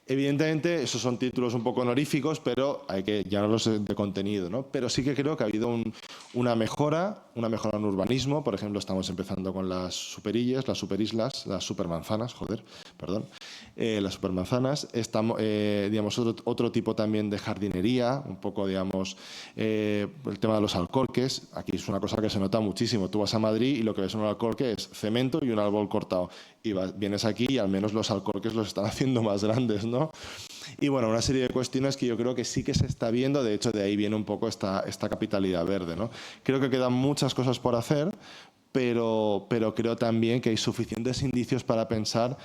Evidentemente, esos son títulos un poco honoríficos, pero hay que llenarlos de contenido, ¿no? Pero sí que creo que ha habido una mejora en urbanismo. Por ejemplo, estamos empezando con las superilles, las superislas, las supermanzanas, las supermanzanas. Estamos, digamos, otro tipo también de jardinería, un poco, digamos, el tema de los alcorques. Aquí es una cosa que se nota muchísimo. Tú vas a Madrid y lo que ves en un alcorque es cemento y un árbol cortado. Y vienes aquí y al menos los alcorques los están haciendo más grandes, ¿no? Y bueno, una serie de cuestiones que yo creo que sí que se está viendo. De hecho, de ahí viene un poco esta capitalidad verde, ¿no? Creo que quedan muchas cosas por hacer, pero creo también que hay suficientes indicios para pensar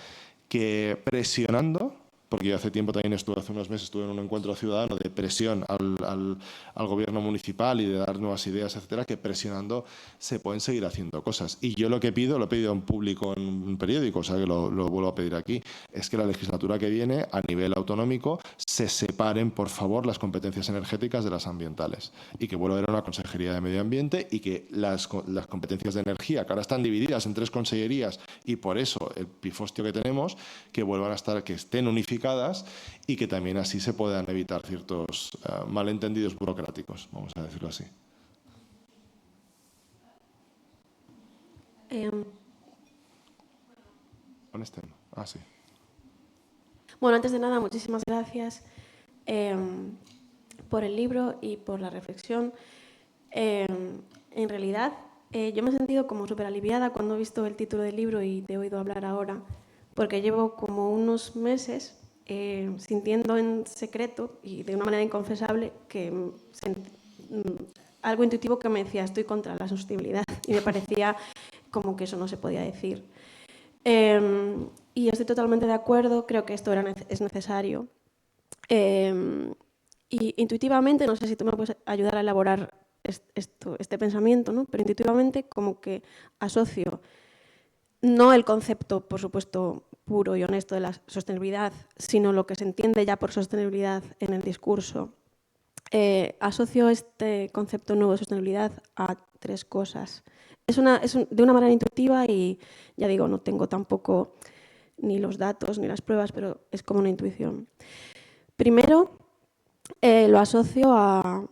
que presionando, porque yo hace tiempo también hace unos meses estuve en un encuentro ciudadano de presión al gobierno municipal y de dar nuevas ideas, etcétera, que presionando se pueden seguir haciendo cosas. Y yo lo he pedido en público en un periódico, o sea que lo vuelvo a pedir aquí, es que la legislatura que viene, a nivel autonómico, se separen, por favor, las competencias energéticas de las ambientales y que vuelva a haber una consejería de medio ambiente y que las competencias de energía, que ahora están divididas en 3 consellerías y por eso el pifostio que tenemos, que vuelvan a estar, que estén unificadas y que también así se puedan evitar ciertos malentendidos burocráticos, vamos a decirlo así. Sí. Bueno, antes de nada, muchísimas gracias por el libro y por la reflexión. En realidad, yo me he sentido como súper aliviada cuando he visto el título del libro y te he oído hablar ahora, porque llevo como unos meses sintiendo en secreto y de una manera inconfesable que algo intuitivo que me decía estoy contra la sostenibilidad y me parecía como que eso no se podía decir. Y estoy totalmente de acuerdo, creo que esto es necesario. Y intuitivamente, no sé si tú me puedes ayudar a elaborar este pensamiento, ¿no? Pero intuitivamente como que asocio no el concepto, por supuesto, puro y honesto de la sostenibilidad, sino lo que se entiende ya por sostenibilidad en el discurso. Asocio este concepto nuevo de sostenibilidad a 3 cosas. Es de una manera intuitiva y, ya digo, no tengo tampoco ni los datos ni las pruebas, pero es como una intuición. Primero, lo asocio a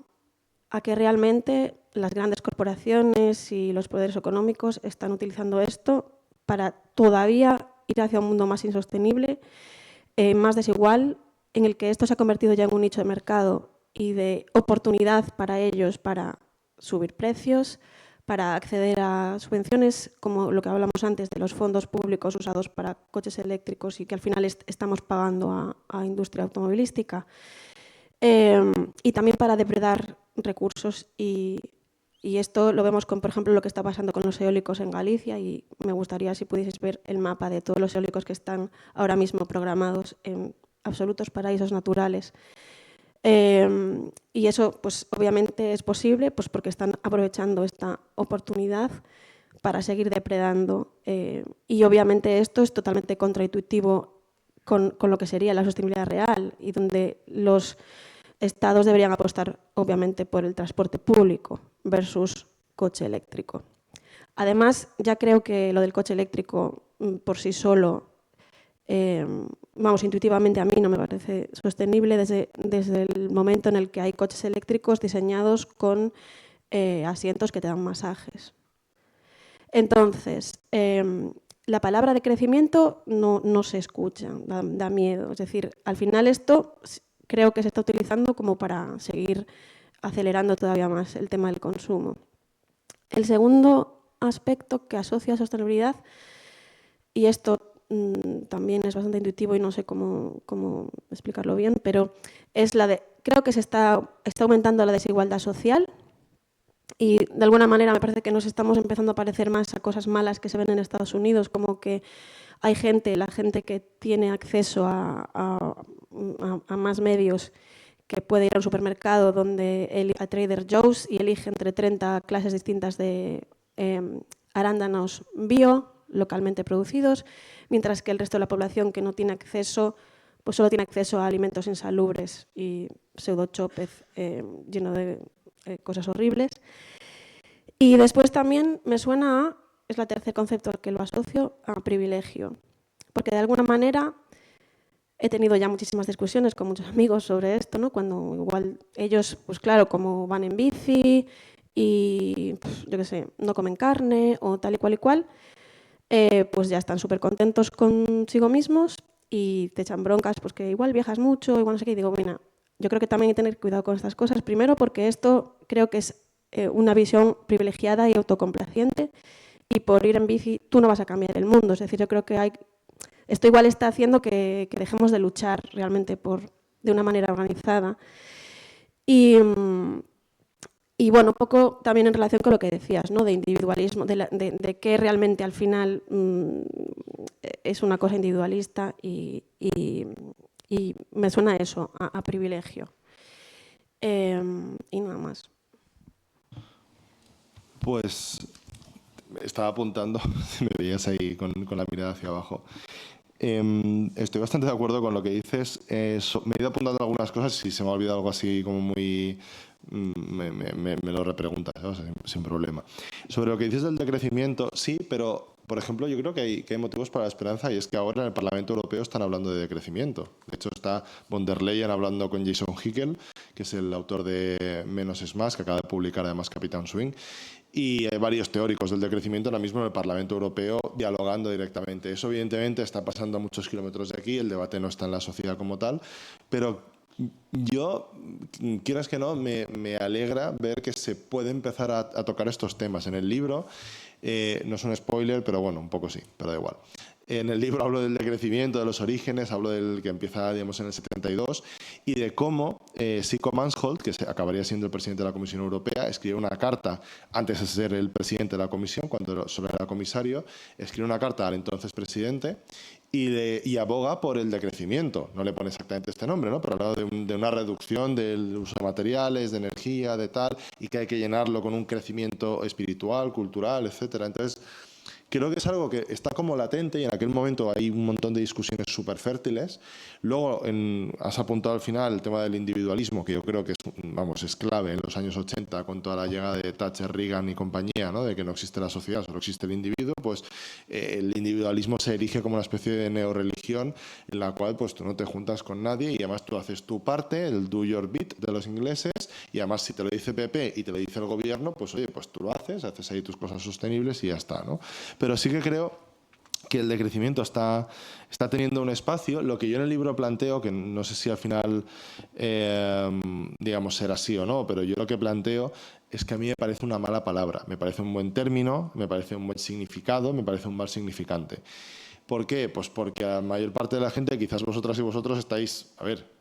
que realmente las grandes corporaciones y los poderes económicos están utilizando esto para todavía ir hacia un mundo más insostenible, más desigual, en el que esto se ha convertido ya en un nicho de mercado y de oportunidad para ellos para subir precios, para acceder a subvenciones, como lo que hablamos antes de los fondos públicos usados para coches eléctricos y que al final estamos pagando a industria automovilística. Y también para depredar recursos y esto lo vemos con, por ejemplo, lo que está pasando con los eólicos en Galicia y me gustaría si pudieseis ver el mapa de todos los eólicos que están ahora mismo programados en absolutos paraísos naturales. Y eso, pues, obviamente es posible pues, porque están aprovechando esta oportunidad para seguir depredando. Y obviamente esto es totalmente contraintuitivo con lo que sería la sostenibilidad real y donde los estados deberían apostar, obviamente, por el transporte público versus coche eléctrico. Además, ya creo que lo del coche eléctrico por sí solo, intuitivamente a mí no me parece sostenible desde el momento en el que hay coches eléctricos diseñados con asientos que te dan masajes. Entonces, la palabra de crecimiento no se escucha, da miedo. Es decir, al final esto creo que se está utilizando como para seguir acelerando todavía más el tema del consumo. El segundo aspecto que asocia a sostenibilidad, y esto también es bastante intuitivo y no sé cómo explicarlo bien, pero es creo que se está aumentando la desigualdad social y de alguna manera me parece que nos estamos empezando a parecer más a cosas malas que se ven en Estados Unidos, como que hay la gente que tiene acceso a más medios, que puede ir a un supermercado a Trader Joe's y elige entre 30 clases distintas de arándanos bio, localmente producidos, mientras que el resto de la población que no tiene acceso, pues solo tiene acceso a alimentos insalubres y pseudo-chopez lleno de cosas horribles. Y después también me suena es el tercer concepto al que lo asocio, a privilegio. Porque de alguna manera he tenido ya muchísimas discusiones con muchos amigos sobre esto, ¿no? Cuando igual ellos, pues claro, como van en bici y, yo qué sé, no comen carne o tal y cual, pues ya están súper contentos consigo mismos y te echan broncas, pues que igual viajas mucho, igual no sé qué, y digo, bueno, yo creo que también hay que tener cuidado con estas cosas, primero porque esto creo que es una visión privilegiada y autocomplaciente, y por ir en bici tú no vas a cambiar el mundo, es decir, yo creo que esto igual está haciendo que dejemos de luchar realmente de una manera organizada. Y bueno, un poco también en relación con lo que decías, ¿no? De individualismo, de que realmente al final es una cosa individualista y me suena eso, a privilegio. Y nada más. Pues estaba apuntando, si me veías ahí con la mirada hacia abajo. Estoy bastante de acuerdo con lo que dices. Me he ido apuntando algunas cosas y si se me ha olvidado algo así como muy... me lo repreguntas, ¿no? Sin problema. Sobre lo que dices del decrecimiento, sí, pero, por ejemplo, yo creo que hay motivos para la esperanza y es que ahora en el Parlamento Europeo están hablando de decrecimiento. De hecho, está von der Leyen hablando con Jason Hickel, que es el autor de Menos es más, que acaba de publicar además Capitán Swing. Y hay varios teóricos del decrecimiento ahora mismo en el Parlamento Europeo dialogando directamente. Eso evidentemente está pasando a muchos kilómetros de aquí, el debate no está en la sociedad como tal, pero yo, quieras que no, me alegra ver que se puede empezar a tocar estos temas. En el libro, no es un spoiler, pero bueno, un poco sí, pero da igual. En el libro hablo del decrecimiento, de los orígenes, hablo del que empieza, digamos, en el 72 y de cómo Sico Mansholt, que acabaría siendo el presidente de la Comisión Europea, escribe una carta, antes de ser el presidente de la Comisión, cuando solo era comisario, escribe una carta al entonces presidente y aboga por el decrecimiento. No le pone exactamente este nombre, ¿no? Pero habla de una reducción del uso de materiales, de energía, de tal, y que hay que llenarlo con un crecimiento espiritual, cultural, etcétera. Entonces, creo que es algo que está como latente y en aquel momento hay un montón de discusiones súper fértiles. Luego, has apuntado al final el tema del individualismo, que yo creo que es clave en los años 80 con toda la llegada de Thatcher, Reagan y compañía, ¿no? De que no existe la sociedad, solo existe el individuo. Pues el individualismo se erige como una especie de neorreligión en la cual pues tú no te juntas con nadie y además tú haces tu parte, el do your bit de los ingleses, y además si te lo dice PP y te lo dice el gobierno, pues oye, pues tú lo haces ahí tus cosas sostenibles y ya está, ¿no? Pero sí que creo que el decrecimiento está teniendo un espacio. Lo que yo en el libro planteo, que no sé si al final, digamos, será así o no, pero yo lo que planteo es que a mí me parece una mala palabra, me parece un buen término, me parece un buen significado, me parece un mal significante. ¿Por qué? Pues porque a la mayor parte de la gente, quizás vosotras y vosotros estáis,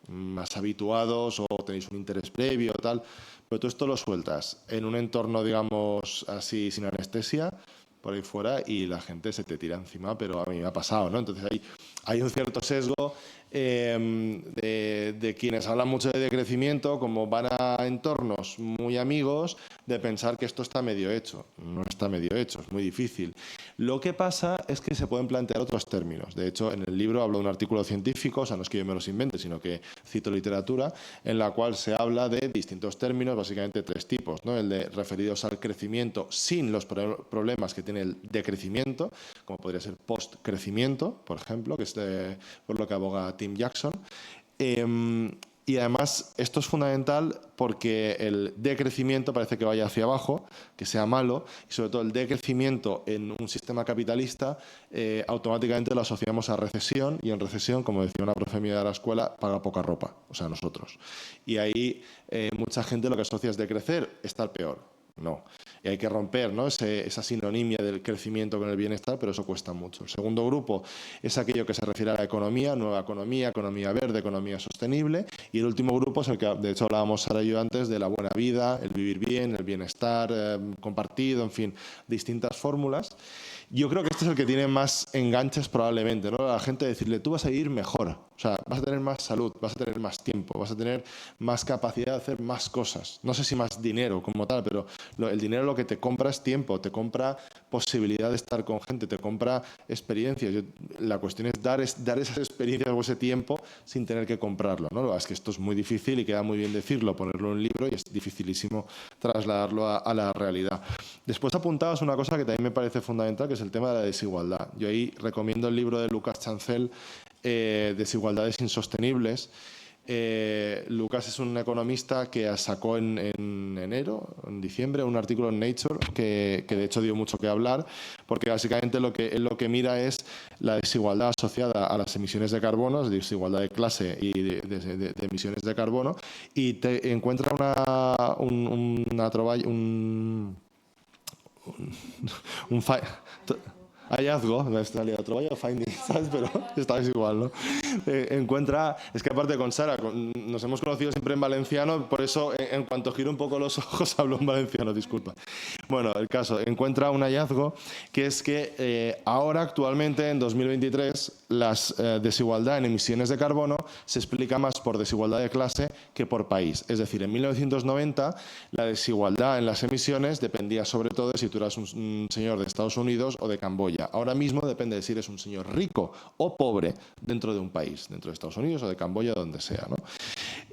más habituados o tenéis un interés previo o tal, pero tú esto lo sueltas en un entorno, digamos, así sin anestesia, por ahí fuera, y la gente se te tira encima, pero a mí me ha pasado, ¿no? Entonces hay un cierto sesgo de quienes hablan mucho de decrecimiento, como van a entornos muy amigos, de pensar que esto está medio hecho. No está medio hecho, es muy difícil. Lo que pasa es que se pueden plantear otros términos. De hecho, en el libro hablo de un artículo científico, o sea, no es que yo me los invente, sino que cito literatura, en la cual se habla de distintos términos, básicamente 3 tipos, ¿no? El de referidos al crecimiento sin los problemas que tiene el decrecimiento, como podría ser post-crecimiento, por ejemplo, que es por lo que aboga Tim Jackson. Y además esto es fundamental porque el decrecimiento parece que vaya hacia abajo, que sea malo, y sobre todo el decrecimiento en un sistema capitalista automáticamente lo asociamos a recesión, y en recesión, como decía una profe mía de la escuela, paga poca ropa, o sea, nosotros. Y ahí mucha gente lo que asocia es decrecer, estar peor. No. Y hay que romper, ¿no? esa sinonimia del crecimiento con el bienestar, pero eso cuesta mucho. El segundo grupo es aquello que se refiere a la economía, nueva economía, economía verde, economía sostenible. Y el último grupo es el que, de hecho, hablábamos Sara y yo antes, de la buena vida, el vivir bien, el bienestar compartido, en fin, distintas fórmulas. Yo creo que este es el que tiene más enganches probablemente, ¿no? A la gente decirle, tú vas a ir mejor, o sea, vas a tener más salud, vas a tener más tiempo, vas a tener más capacidad de hacer más cosas. No sé si más dinero como tal, pero el dinero lo que te compra es tiempo, te compra posibilidad de estar con gente, te compra experiencias. La cuestión es dar esas experiencias o ese tiempo sin tener que comprarlo, ¿no? Es que esto es muy difícil y queda muy bien decirlo, ponerlo en un libro, y es dificilísimo trasladarlo a la realidad. Después apuntabas una cosa que también me parece fundamental, que es el tema de la desigualdad. Yo ahí recomiendo el libro de Lucas Chancel, desigualdades insostenibles. Lucas es un economista que sacó en enero, en diciembre, un artículo en Nature que de hecho dio mucho que hablar, porque básicamente lo que mira es la desigualdad asociada a las emisiones de carbono, es desigualdad de clase y de emisiones de carbono, y te encuentra hallazgo, me salía otro vaya finding, ¿sabes? Pero esta vez igual, ¿no? Encuentra, es que aparte con Sara, nos hemos conocido siempre en valenciano, por eso en cuanto giro un poco los ojos hablo en valenciano, disculpa. Bueno, el caso, encuentra un hallazgo que es que ahora actualmente, en 2023, la desigualdad en emisiones de carbono se explica más por desigualdad de clase que por país. Es decir, en 1990 la desigualdad en las emisiones dependía sobre todo de si tú eras un señor de Estados Unidos o de Camboya. Ahora mismo depende de si eres un señor rico o pobre dentro de un país, dentro de Estados Unidos o de Camboya, donde sea, ¿no?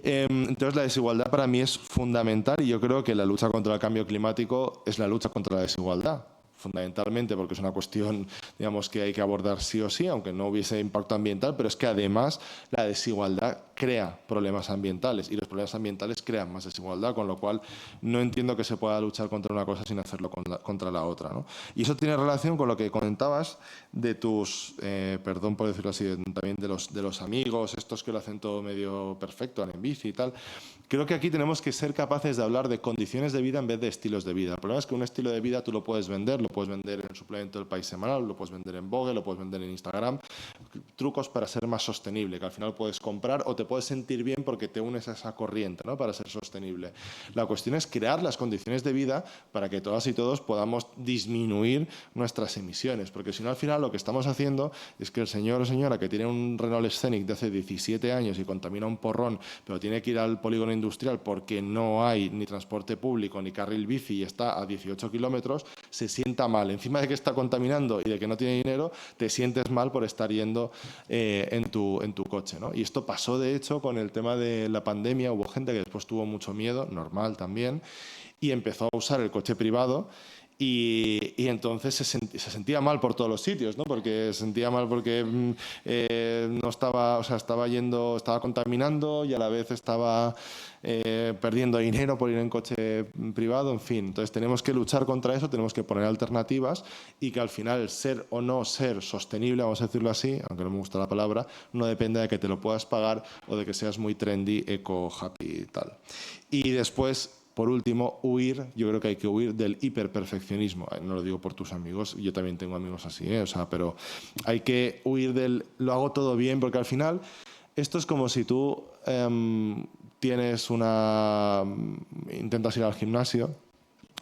Entonces la desigualdad para mí es fundamental y yo creo que la lucha contra el cambio climático es la lucha contra la desigualdad. Fundamentalmente porque es una cuestión, digamos, que hay que abordar sí o sí, aunque no hubiese impacto ambiental, pero es que además la desigualdad crea problemas ambientales y los problemas ambientales crean más desigualdad, con lo cual no entiendo que se pueda luchar contra una cosa sin hacerlo contra la otra, ¿no? Y eso tiene relación con lo que comentabas de tus, perdón por decirlo así, también de los amigos, estos que lo hacen todo medio perfecto, en bici y tal. Creo que aquí tenemos que ser capaces de hablar de condiciones de vida en vez de estilos de vida. El problema es que un estilo de vida tú lo puedes vender, lo puedes vender en el suplemento del País Semanal, lo puedes vender en Vogue, lo puedes vender en Instagram. Trucos para ser más sostenible, que al final puedes comprar o te puedes sentir bien porque te unes a esa corriente, ¿no? Para ser sostenible. La cuestión es crear las condiciones de vida para que todas y todos podamos disminuir nuestras emisiones, porque si no al final lo que estamos haciendo es que el señor o señora que tiene un Renault Scenic de hace 17 años y contamina un porrón, pero tiene que ir al polígono industrial porque no hay ni transporte público ni carril bici y está a 18 kilómetros, se sienta mal. Encima de que está contaminando y de que no tiene dinero, te sientes mal por estar yendo en tu coche, ¿no? Y esto pasó, de hecho, con el tema de la pandemia. Hubo gente que después tuvo mucho miedo, normal también, y empezó a usar el coche privado. Y entonces se sentía mal por todos los sitios, ¿no? Porque se sentía mal porque no estaba, o sea, estaba contaminando y a la vez estaba perdiendo dinero por ir en coche privado, en fin. Entonces tenemos que luchar contra eso, tenemos que poner alternativas y que al final el ser o no ser sostenible, vamos a decirlo así, aunque no me gusta la palabra, no depende de que te lo puedas pagar o de que seas muy trendy, eco, happy y tal. Y después, por último, yo creo que hay que huir del hiperperfeccionismo. No lo digo por tus amigos, yo también tengo amigos así, o sea, pero hay que huir del lo hago todo bien, porque al final esto es como si tú intentas ir al gimnasio.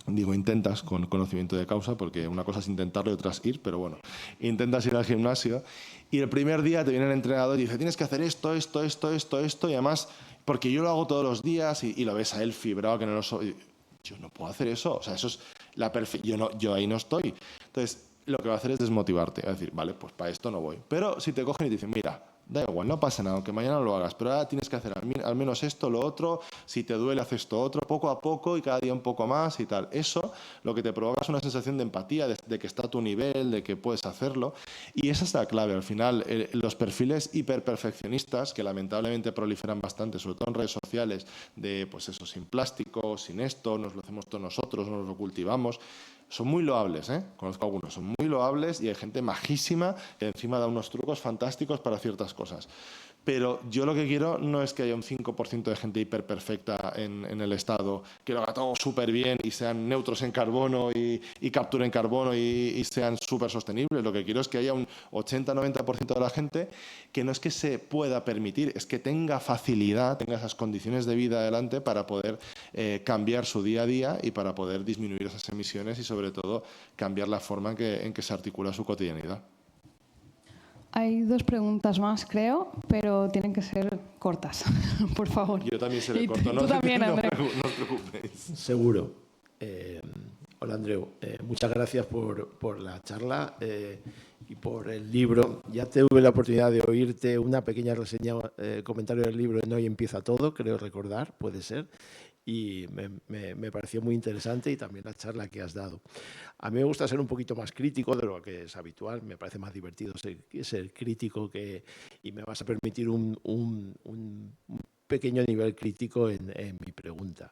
Digo intentas con conocimiento de causa, porque una cosa es intentarlo y otra es ir, pero bueno, intentas ir al gimnasio y el primer día te viene el entrenador y dice tienes que hacer esto, y además porque yo lo hago todos los días y lo ves a él fibrado que no lo soy. Yo no puedo hacer eso, o sea, eso es la perfección, yo ahí no estoy. Entonces, lo que va a hacer es desmotivarte, va a decir, vale, pues para esto no voy. Pero si te cogen y te dicen, mira, da igual, no pasa nada, aunque mañana no lo hagas, pero ahora tienes que hacer al menos esto, lo otro, si te duele haces esto otro, poco a poco y cada día un poco más y tal. Eso lo que te provoca es una sensación de empatía, de que está a tu nivel, de que puedes hacerlo. Y esa es la clave. Al final, los perfiles hiperperfeccionistas, que lamentablemente proliferan bastante, sobre todo en redes sociales, de pues eso, sin plástico, sin esto, nos lo hacemos todos nosotros, nos lo cultivamos, son muy loables, ¿eh? Conozco algunos, son muy loables y hay gente majísima que encima da unos trucos fantásticos para ciertas cosas. Pero yo lo que quiero no es que haya un 5% de gente hiperperfecta en el Estado, que lo haga todo súper bien y sean neutros en carbono y capturen carbono y sean súper sostenibles. Lo que quiero es que haya un 80-90% de la gente que no es que se pueda permitir, es que tenga facilidad, tenga esas condiciones de vida adelante para poder cambiar su día a día y para poder disminuir esas emisiones y sobre todo cambiar la forma en que se articula su cotidianidad. Hay dos preguntas más, creo, pero tienen que ser cortas, por favor. Yo también seré corto, tú también, Andreu. No os preocupéis. Seguro. Hola, Andreu. Muchas gracias por la charla y por el libro. Ya tuve la oportunidad de oírte una pequeña reseña, comentario del libro en Hoy empieza todo, creo recordar, puede ser. y me pareció muy interesante, y también la charla que has dado. A mí me gusta ser un poquito más crítico de lo que es habitual, me parece más divertido ser crítico, y me vas a permitir un pequeño nivel crítico en mi pregunta.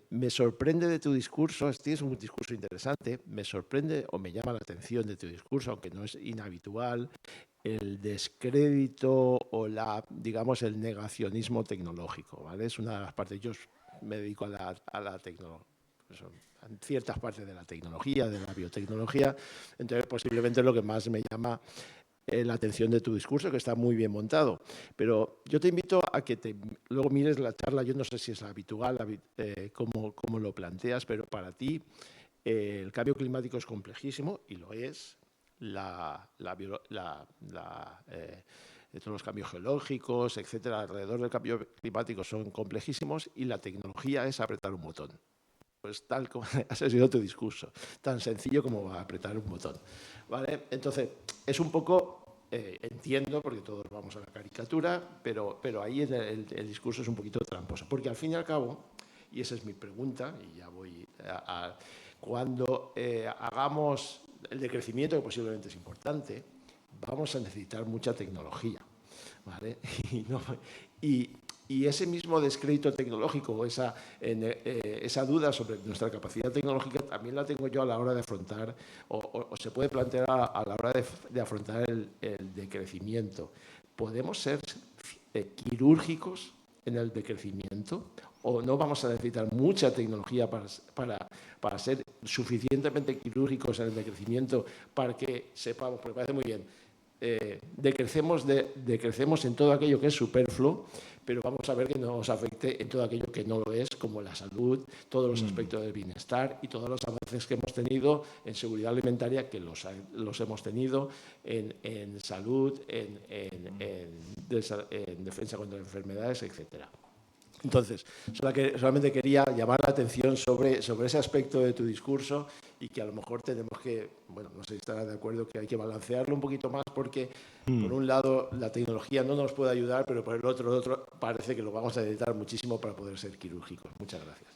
Me sorprende de tu discurso, tienes un discurso interesante, me sorprende o me llama la atención de tu discurso, aunque no es inhabitual, el descrédito o digamos, el negacionismo tecnológico, ¿vale? Es una de las partes. Yo me dedico a la tecnología, a ciertas partes de la tecnología, de la biotecnología, entonces posiblemente es lo que más me llama la atención de tu discurso, que está muy bien montado. Pero yo te invito a que luego mires la charla. Yo no sé si es habitual, cómo lo planteas, pero para ti el cambio climático es complejísimo, y lo es. Todos los cambios geológicos, etcétera, alrededor del cambio climático son complejísimos, y la tecnología es apretar un botón. Pues tal como ha sido tu discurso, tan sencillo como apretar un botón, ¿vale? Entonces, es un poco, entiendo, porque todos vamos a la caricatura, pero ahí el discurso es un poquito tramposo, porque al fin y al cabo, y esa es mi pregunta, y ya voy cuando hagamos el decrecimiento, que posiblemente es importante, vamos a necesitar mucha tecnología, ¿vale? Y ese mismo descrédito tecnológico, esa duda sobre nuestra capacidad tecnológica, también la tengo yo a la hora de afrontar, o se puede plantear a la hora de afrontar el decrecimiento. ¿Podemos ser quirúrgicos en el decrecimiento? ¿O no vamos a necesitar mucha tecnología para ser suficientemente quirúrgicos en el decrecimiento, para que sepamos, porque parece muy bien, decrecemos en todo aquello que es superfluo, pero vamos a ver que nos afecte en todo aquello que no lo es, como la salud, todos los aspectos del bienestar y todos los avances que hemos tenido en seguridad alimentaria, que los hemos tenido en salud, en defensa contra enfermedades, etcétera. Entonces, solamente quería llamar la atención sobre ese aspecto de tu discurso, y que a lo mejor tenemos que, bueno, no sé si estarás de acuerdo, que hay que balancearlo un poquito más, porque por un lado la tecnología no nos puede ayudar, pero por el otro parece que lo vamos a necesitar muchísimo para poder ser quirúrgicos. Muchas gracias.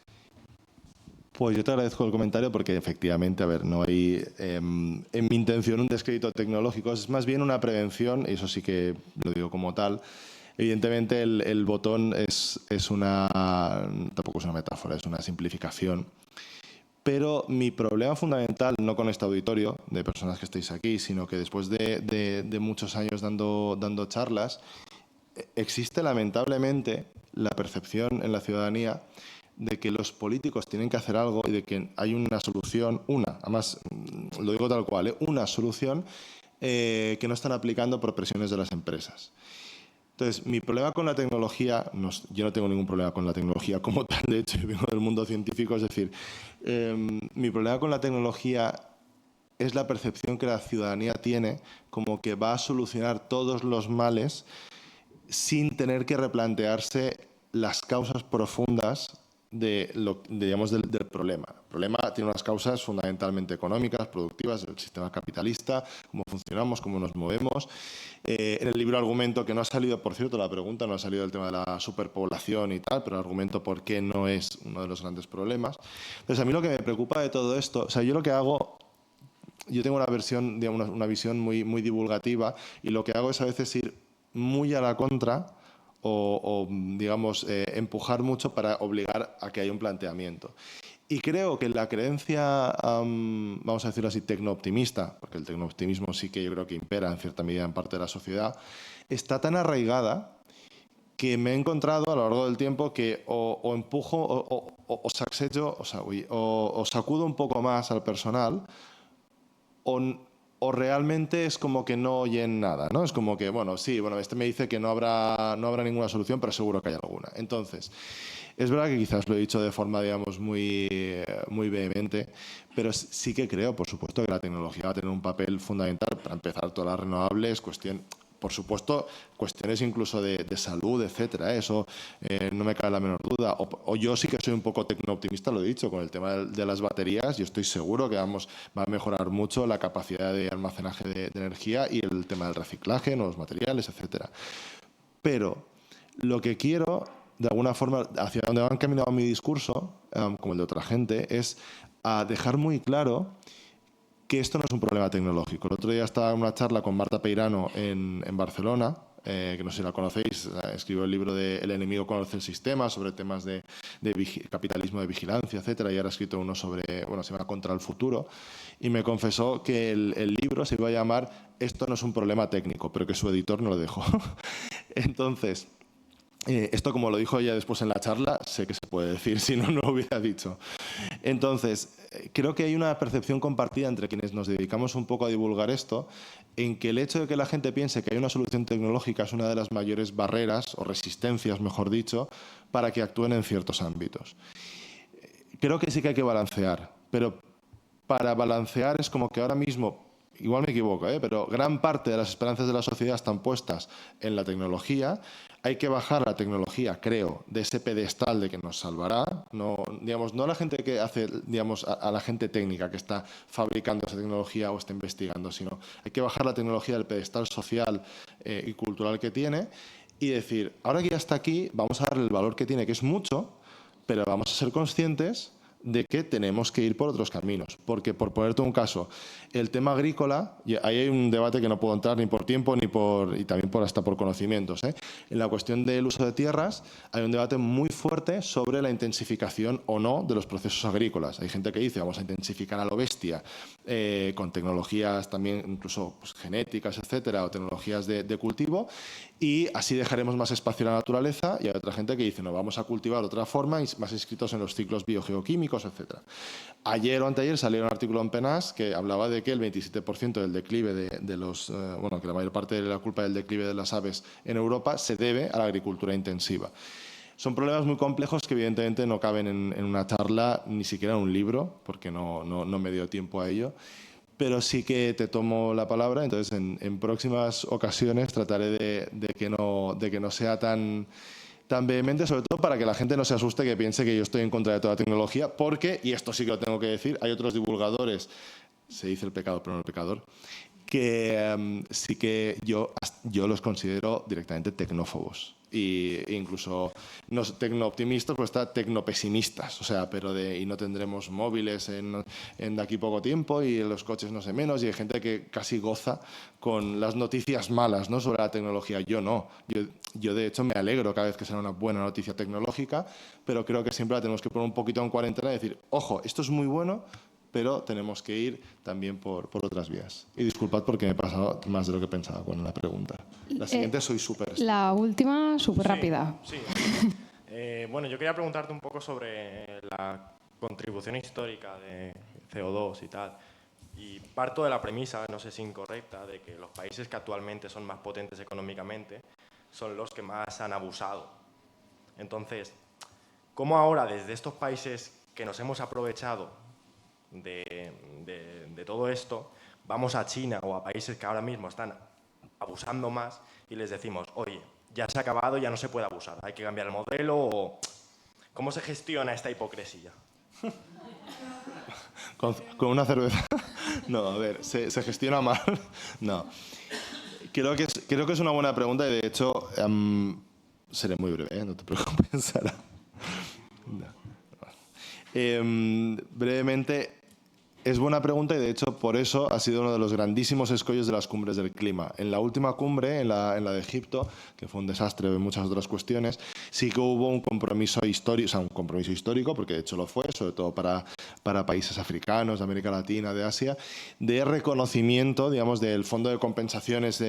Pues yo te agradezco el comentario, porque efectivamente, a ver, no hay en mi intención un descrédito tecnológico, es más bien una prevención, y eso sí que lo digo como tal. Evidentemente el botón tampoco es una metáfora, es una simplificación. Pero mi problema fundamental, no con este auditorio de personas que estáis aquí, sino que después de muchos años dando charlas, existe lamentablemente la percepción en la ciudadanía de que los políticos tienen que hacer algo, y de que hay una solución, además lo digo tal cual, una solución que no están aplicando por presiones de las empresas. Entonces, mi problema con la tecnología, yo no tengo ningún problema con la tecnología como tal, de hecho, yo vengo del mundo científico, es decir, mi problema con la tecnología es la percepción que la ciudadanía tiene, como que va a solucionar todos los males sin tener que replantearse las causas profundas del problema. El problema tiene unas causas fundamentalmente económicas, productivas, del sistema capitalista, cómo funcionamos, cómo nos movemos. En el libro argumento, que no ha salido, por cierto, la pregunta no ha salido del tema de la superpoblación y tal, pero argumento por qué no es uno de los grandes problemas. Entonces, a mí lo que me preocupa de todo esto, o sea, yo lo que hago, yo tengo una visión muy, muy divulgativa, y lo que hago es a veces ir muy a la contra, o digamos, empujar mucho para obligar a que haya un planteamiento. Y creo que la creencia, vamos a decirlo así, tecnooptimista, porque el tecnooptimismo sí que yo creo que impera en cierta medida en parte de la sociedad, está tan arraigada que me he encontrado a lo largo del tiempo que o empujo o sacsejo, o sacudo un poco más al personal, o realmente es como que no oyen nada, ¿no? Es como que, bueno, sí, este me dice que no habrá ninguna solución, pero seguro que hay alguna. Entonces, es verdad que quizás lo he dicho de forma, digamos, muy vehemente, pero sí que creo, por supuesto, que la tecnología va a tener un papel fundamental para empezar todas las renovables, por supuesto, cuestiones incluso de salud, etcétera. Eso no me cabe la menor duda. O yo sí que soy un poco tecnooptimista, lo he dicho, con el tema de las baterías. Yo estoy seguro que va a mejorar mucho la capacidad de almacenaje de energía, y el tema del reciclaje, nuevos materiales, etcétera. Pero lo que quiero, de alguna forma, hacia donde va encaminado mi discurso, como el de otra gente, es a dejar muy claro que esto no es un problema tecnológico. El otro día estaba en una charla con Marta Peirano en Barcelona, que no sé si la conocéis, escribió el libro de El enemigo conoce el sistema, sobre temas de capitalismo de vigilancia, etcétera, y ahora ha escrito uno sobre, bueno, se llama Contra el futuro, y me confesó que el libro se iba a llamar Esto no es un problema técnico, pero que su editor no lo dejó. Entonces, esto, como lo dijo ella después en la charla, sé que se puede decir, si no, no lo hubiera dicho. Entonces, creo que hay una percepción compartida entre quienes nos dedicamos un poco a divulgar esto, en que el hecho de que la gente piense que hay una solución tecnológica es una de las mayores barreras, o resistencias, mejor dicho, para que actúen en ciertos ámbitos. Creo que sí que hay que balancear, pero para balancear es como que ahora mismo, igual me equivoco, pero gran parte de las esperanzas de la sociedad están puestas en la tecnología. Hay que bajar la tecnología, creo, de ese pedestal de que nos salvará. No, digamos, no a la gente que hace, digamos, a la gente técnica que está fabricando esa tecnología o está investigando, sino hay que bajar la tecnología del pedestal social y cultural que tiene y decir, ahora que ya está aquí, vamos a darle el valor que tiene, que es mucho, pero vamos a ser conscientes de que tenemos que ir por otros caminos. Porque, por ponerte un caso, el tema agrícola, y ahí hay un debate que no puedo entrar ni por tiempo y también hasta por conocimientos. En la cuestión del uso de tierras hay un debate muy fuerte sobre la intensificación o no de los procesos agrícolas. Hay gente que dice vamos a intensificar a lo bestia con tecnologías también incluso pues, genéticas, etcétera, o tecnologías de cultivo, y así dejaremos más espacio a la naturaleza, y hay otra gente que dice no, vamos a cultivar de otra forma, más inscritos en los ciclos biogeoquímicos, etcétera. Ayer o anteayer salió un artículo en PNAS que hablaba de que el 27% del declive de los, bueno, que la mayor parte de la culpa del declive de las aves en Europa se debe a la agricultura intensiva. Son problemas muy complejos que evidentemente no caben en una charla, ni siquiera en un libro, porque no me dio tiempo a ello. Pero sí que te tomo la palabra, entonces en próximas ocasiones trataré de que no sea tan vehemente, sobre todo para que la gente no se asuste, que piense que yo estoy en contra de toda tecnología, porque, y esto sí que lo tengo que decir, hay otros divulgadores, se dice el pecado pero no el pecador, que sí que yo los considero directamente tecnófobos. E incluso no tecnooptimistas, pues está tecnopesimistas, o sea, y no tendremos móviles en de aquí poco tiempo y los coches no sé menos, y hay gente que casi goza con las noticias malas, ¿no?, sobre la tecnología. Yo no, yo de hecho me alegro cada vez que sale una buena noticia tecnológica, pero creo que siempre la tenemos que poner un poquito en cuarentena y decir, ojo, esto es muy bueno, pero tenemos que ir también por otras vías. Y disculpad porque me he pasado más de lo que pensaba con la pregunta. La siguiente soy súper... La última, súper rápida. Sí. Bueno, yo quería preguntarte un poco sobre la contribución histórica de CO2 y tal. Y parto de la premisa, no sé si incorrecta, de que los países que actualmente son más potentes económicamente son los que más han abusado. Entonces, ¿cómo ahora desde estos países que nos hemos aprovechado de todo esto, vamos a China o a países que ahora mismo están abusando más y les decimos, oye, ya se ha acabado, ya no se puede abusar, hay que cambiar el modelo? O ¿cómo se gestiona esta hipocresía? ¿Con una cerveza? No, a ver, ¿se gestiona mal? No. Creo que es una buena pregunta y de hecho seré muy breve, no te preocupes, Sara. No. Brevemente, es buena pregunta y de hecho por eso ha sido uno de los grandísimos escollos de las cumbres del clima. En la última cumbre, en la de Egipto, que fue un desastre en muchas otras cuestiones, sí que hubo un compromiso histórico, porque de hecho lo fue, sobre todo para países africanos, de América Latina, de Asia, de reconocimiento, digamos, del Fondo de Compensaciones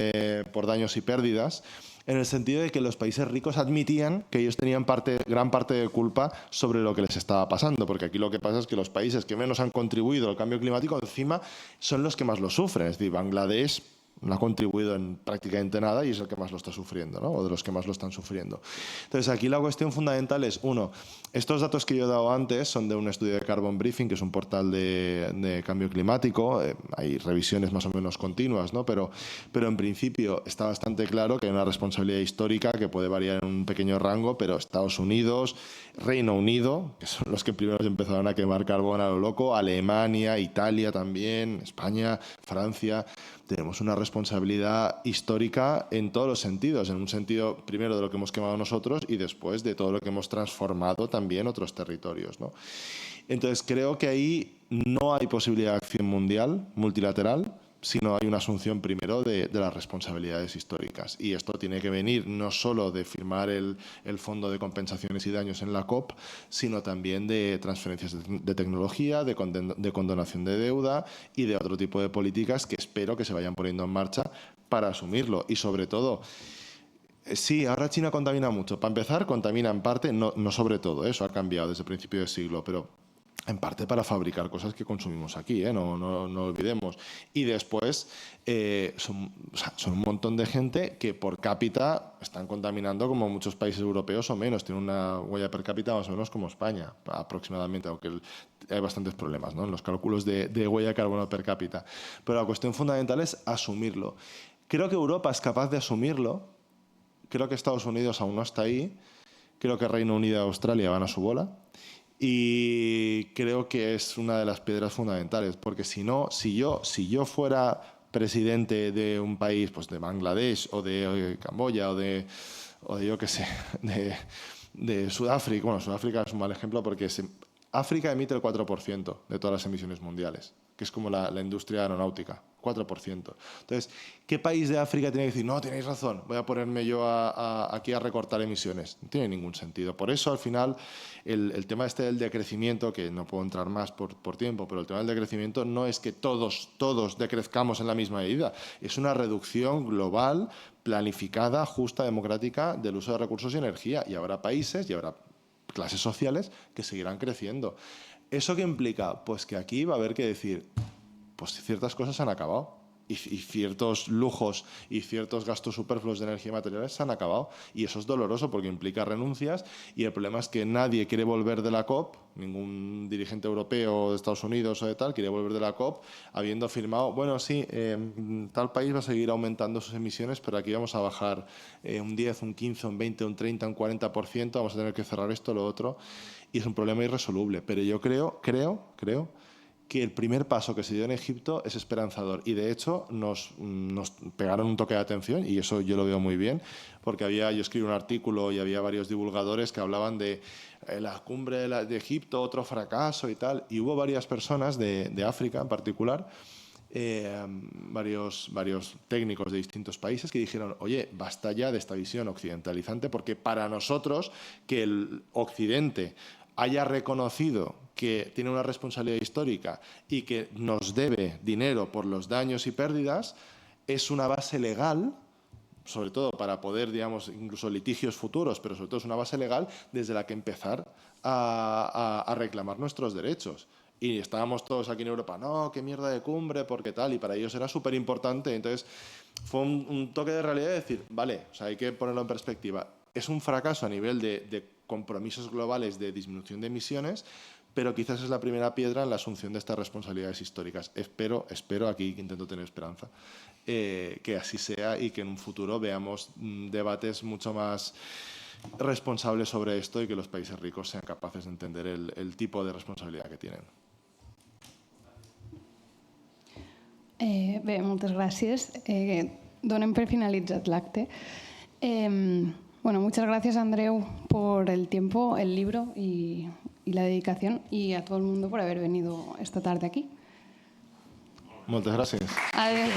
por Daños y Pérdidas, en el sentido de que los países ricos admitían que ellos tenían gran parte de culpa sobre lo que les estaba pasando, porque aquí lo que pasa es que los países que menos han contribuido al cambio climático encima son los que más lo sufren. Es decir, Bangladesh no ha contribuido en prácticamente nada y es el que más lo está sufriendo, ¿no?, o de los que más lo están sufriendo. Entonces, aquí la cuestión fundamental es, uno, estos datos que yo he dado antes son de un estudio de Carbon Briefing, que es un portal de cambio climático. Hay revisiones más o menos continuas, ¿no?, pero en principio está bastante claro que hay una responsabilidad histórica que puede variar en un pequeño rango, pero Estados Unidos, Reino Unido, que son los que primero empezaron a quemar carbón a lo loco, Alemania, Italia también, España, Francia, tenemos una responsabilidad responsabilidad histórica en todos los sentidos, en un sentido primero de lo que hemos quemado nosotros y después de todo lo que hemos transformado también otros territorios, ¿no? Entonces creo que ahí no hay posibilidad de acción mundial, multilateral, sino hay una asunción primero de las responsabilidades históricas. Y esto tiene que venir no solo de firmar el Fondo de Compensaciones y Daños en la COP, sino también de transferencias de tecnología, de condonación de deuda y de otro tipo de políticas que espero que se vayan poniendo en marcha para asumirlo. Y sobre todo, sí, ahora China contamina mucho. Para empezar, contamina en parte, no sobre todo, eso ha cambiado desde el principio del siglo, pero en parte para fabricar cosas que consumimos aquí, no olvidemos. Y después son un montón de gente que por cápita están contaminando como muchos países europeos o menos. Tienen una huella per cápita más o menos como España, aproximadamente, aunque hay bastantes problemas, ¿no?, en los cálculos de huella de carbono per cápita. Pero la cuestión fundamental es asumirlo. Creo que Europa es capaz de asumirlo. Creo que Estados Unidos aún no está ahí. Creo que Reino Unido y Australia van a su bola. Y creo que es una de las piedras fundamentales, porque si yo fuera presidente de un país, pues de Bangladesh o de Camboya o de yo qué sé, de Sudáfrica. Bueno, Sudáfrica es un mal ejemplo porque África emite el 4% de todas las emisiones mundiales, que es como la industria aeronáutica, 4%. Entonces, ¿qué país de África tiene que decir, no, tenéis razón, voy a ponerme yo aquí a recortar emisiones? No tiene ningún sentido. Por eso, al final, el tema del decrecimiento, que no puedo entrar más por tiempo, pero el tema del decrecimiento no es que todos decrezcamos en la misma medida. Es una reducción global, planificada, justa, democrática del uso de recursos y energía. Y habrá países y habrá clases sociales que seguirán creciendo. ¿Eso qué implica? Pues que aquí va a haber que decir, pues ciertas cosas se han acabado y ciertos lujos y ciertos gastos superfluos de energía y materiales se han acabado. Y eso es doloroso porque implica renuncias y el problema es que nadie quiere volver de la COP, ningún dirigente europeo de Estados Unidos o de tal quiere volver de la COP habiendo firmado, bueno, sí, tal país va a seguir aumentando sus emisiones, pero aquí vamos a bajar un 10, un 15, un 20, un 30, un 40%, vamos a tener que cerrar esto, lo otro, y es un problema irresoluble. Pero yo creo que el primer paso que se dio en Egipto es esperanzador y de hecho nos pegaron un toque de atención y eso yo lo veo muy bien porque yo escribí un artículo y había varios divulgadores que hablaban de la cumbre de Egipto, otro fracaso y tal, y hubo varias personas de África en particular, varios técnicos de distintos países que dijeron, oye, basta ya de esta visión occidentalizante porque para nosotros que el Occidente haya reconocido que tiene una responsabilidad histórica y que nos debe dinero por los daños y pérdidas, es una base legal, sobre todo para poder, digamos, incluso litigios futuros, pero sobre todo es una base legal desde la que empezar a reclamar nuestros derechos. Y estábamos todos aquí en Europa, no, qué mierda de cumbre, porque tal, y para ellos era súper importante. Entonces fue un toque de realidad de decir, vale, o sea, hay que ponerlo en perspectiva. Es un fracaso a nivel de compromisos globales de disminución de emisiones, pero quizás es la primera piedra en la asunción de estas responsabilidades históricas. Espero, aquí intento tener esperanza, que así sea y que en un futuro veamos debates mucho más responsables sobre esto y que los países ricos sean capaces de entender el tipo de responsabilidad que tienen. Bé, moltes gràcies. Donem per finalitzat l'acte. Bueno, muchas gracias, Andreu, por el tiempo, el libro y la dedicación, y a todo el mundo por haber venido esta tarde aquí. Muchas gracias. Adiós.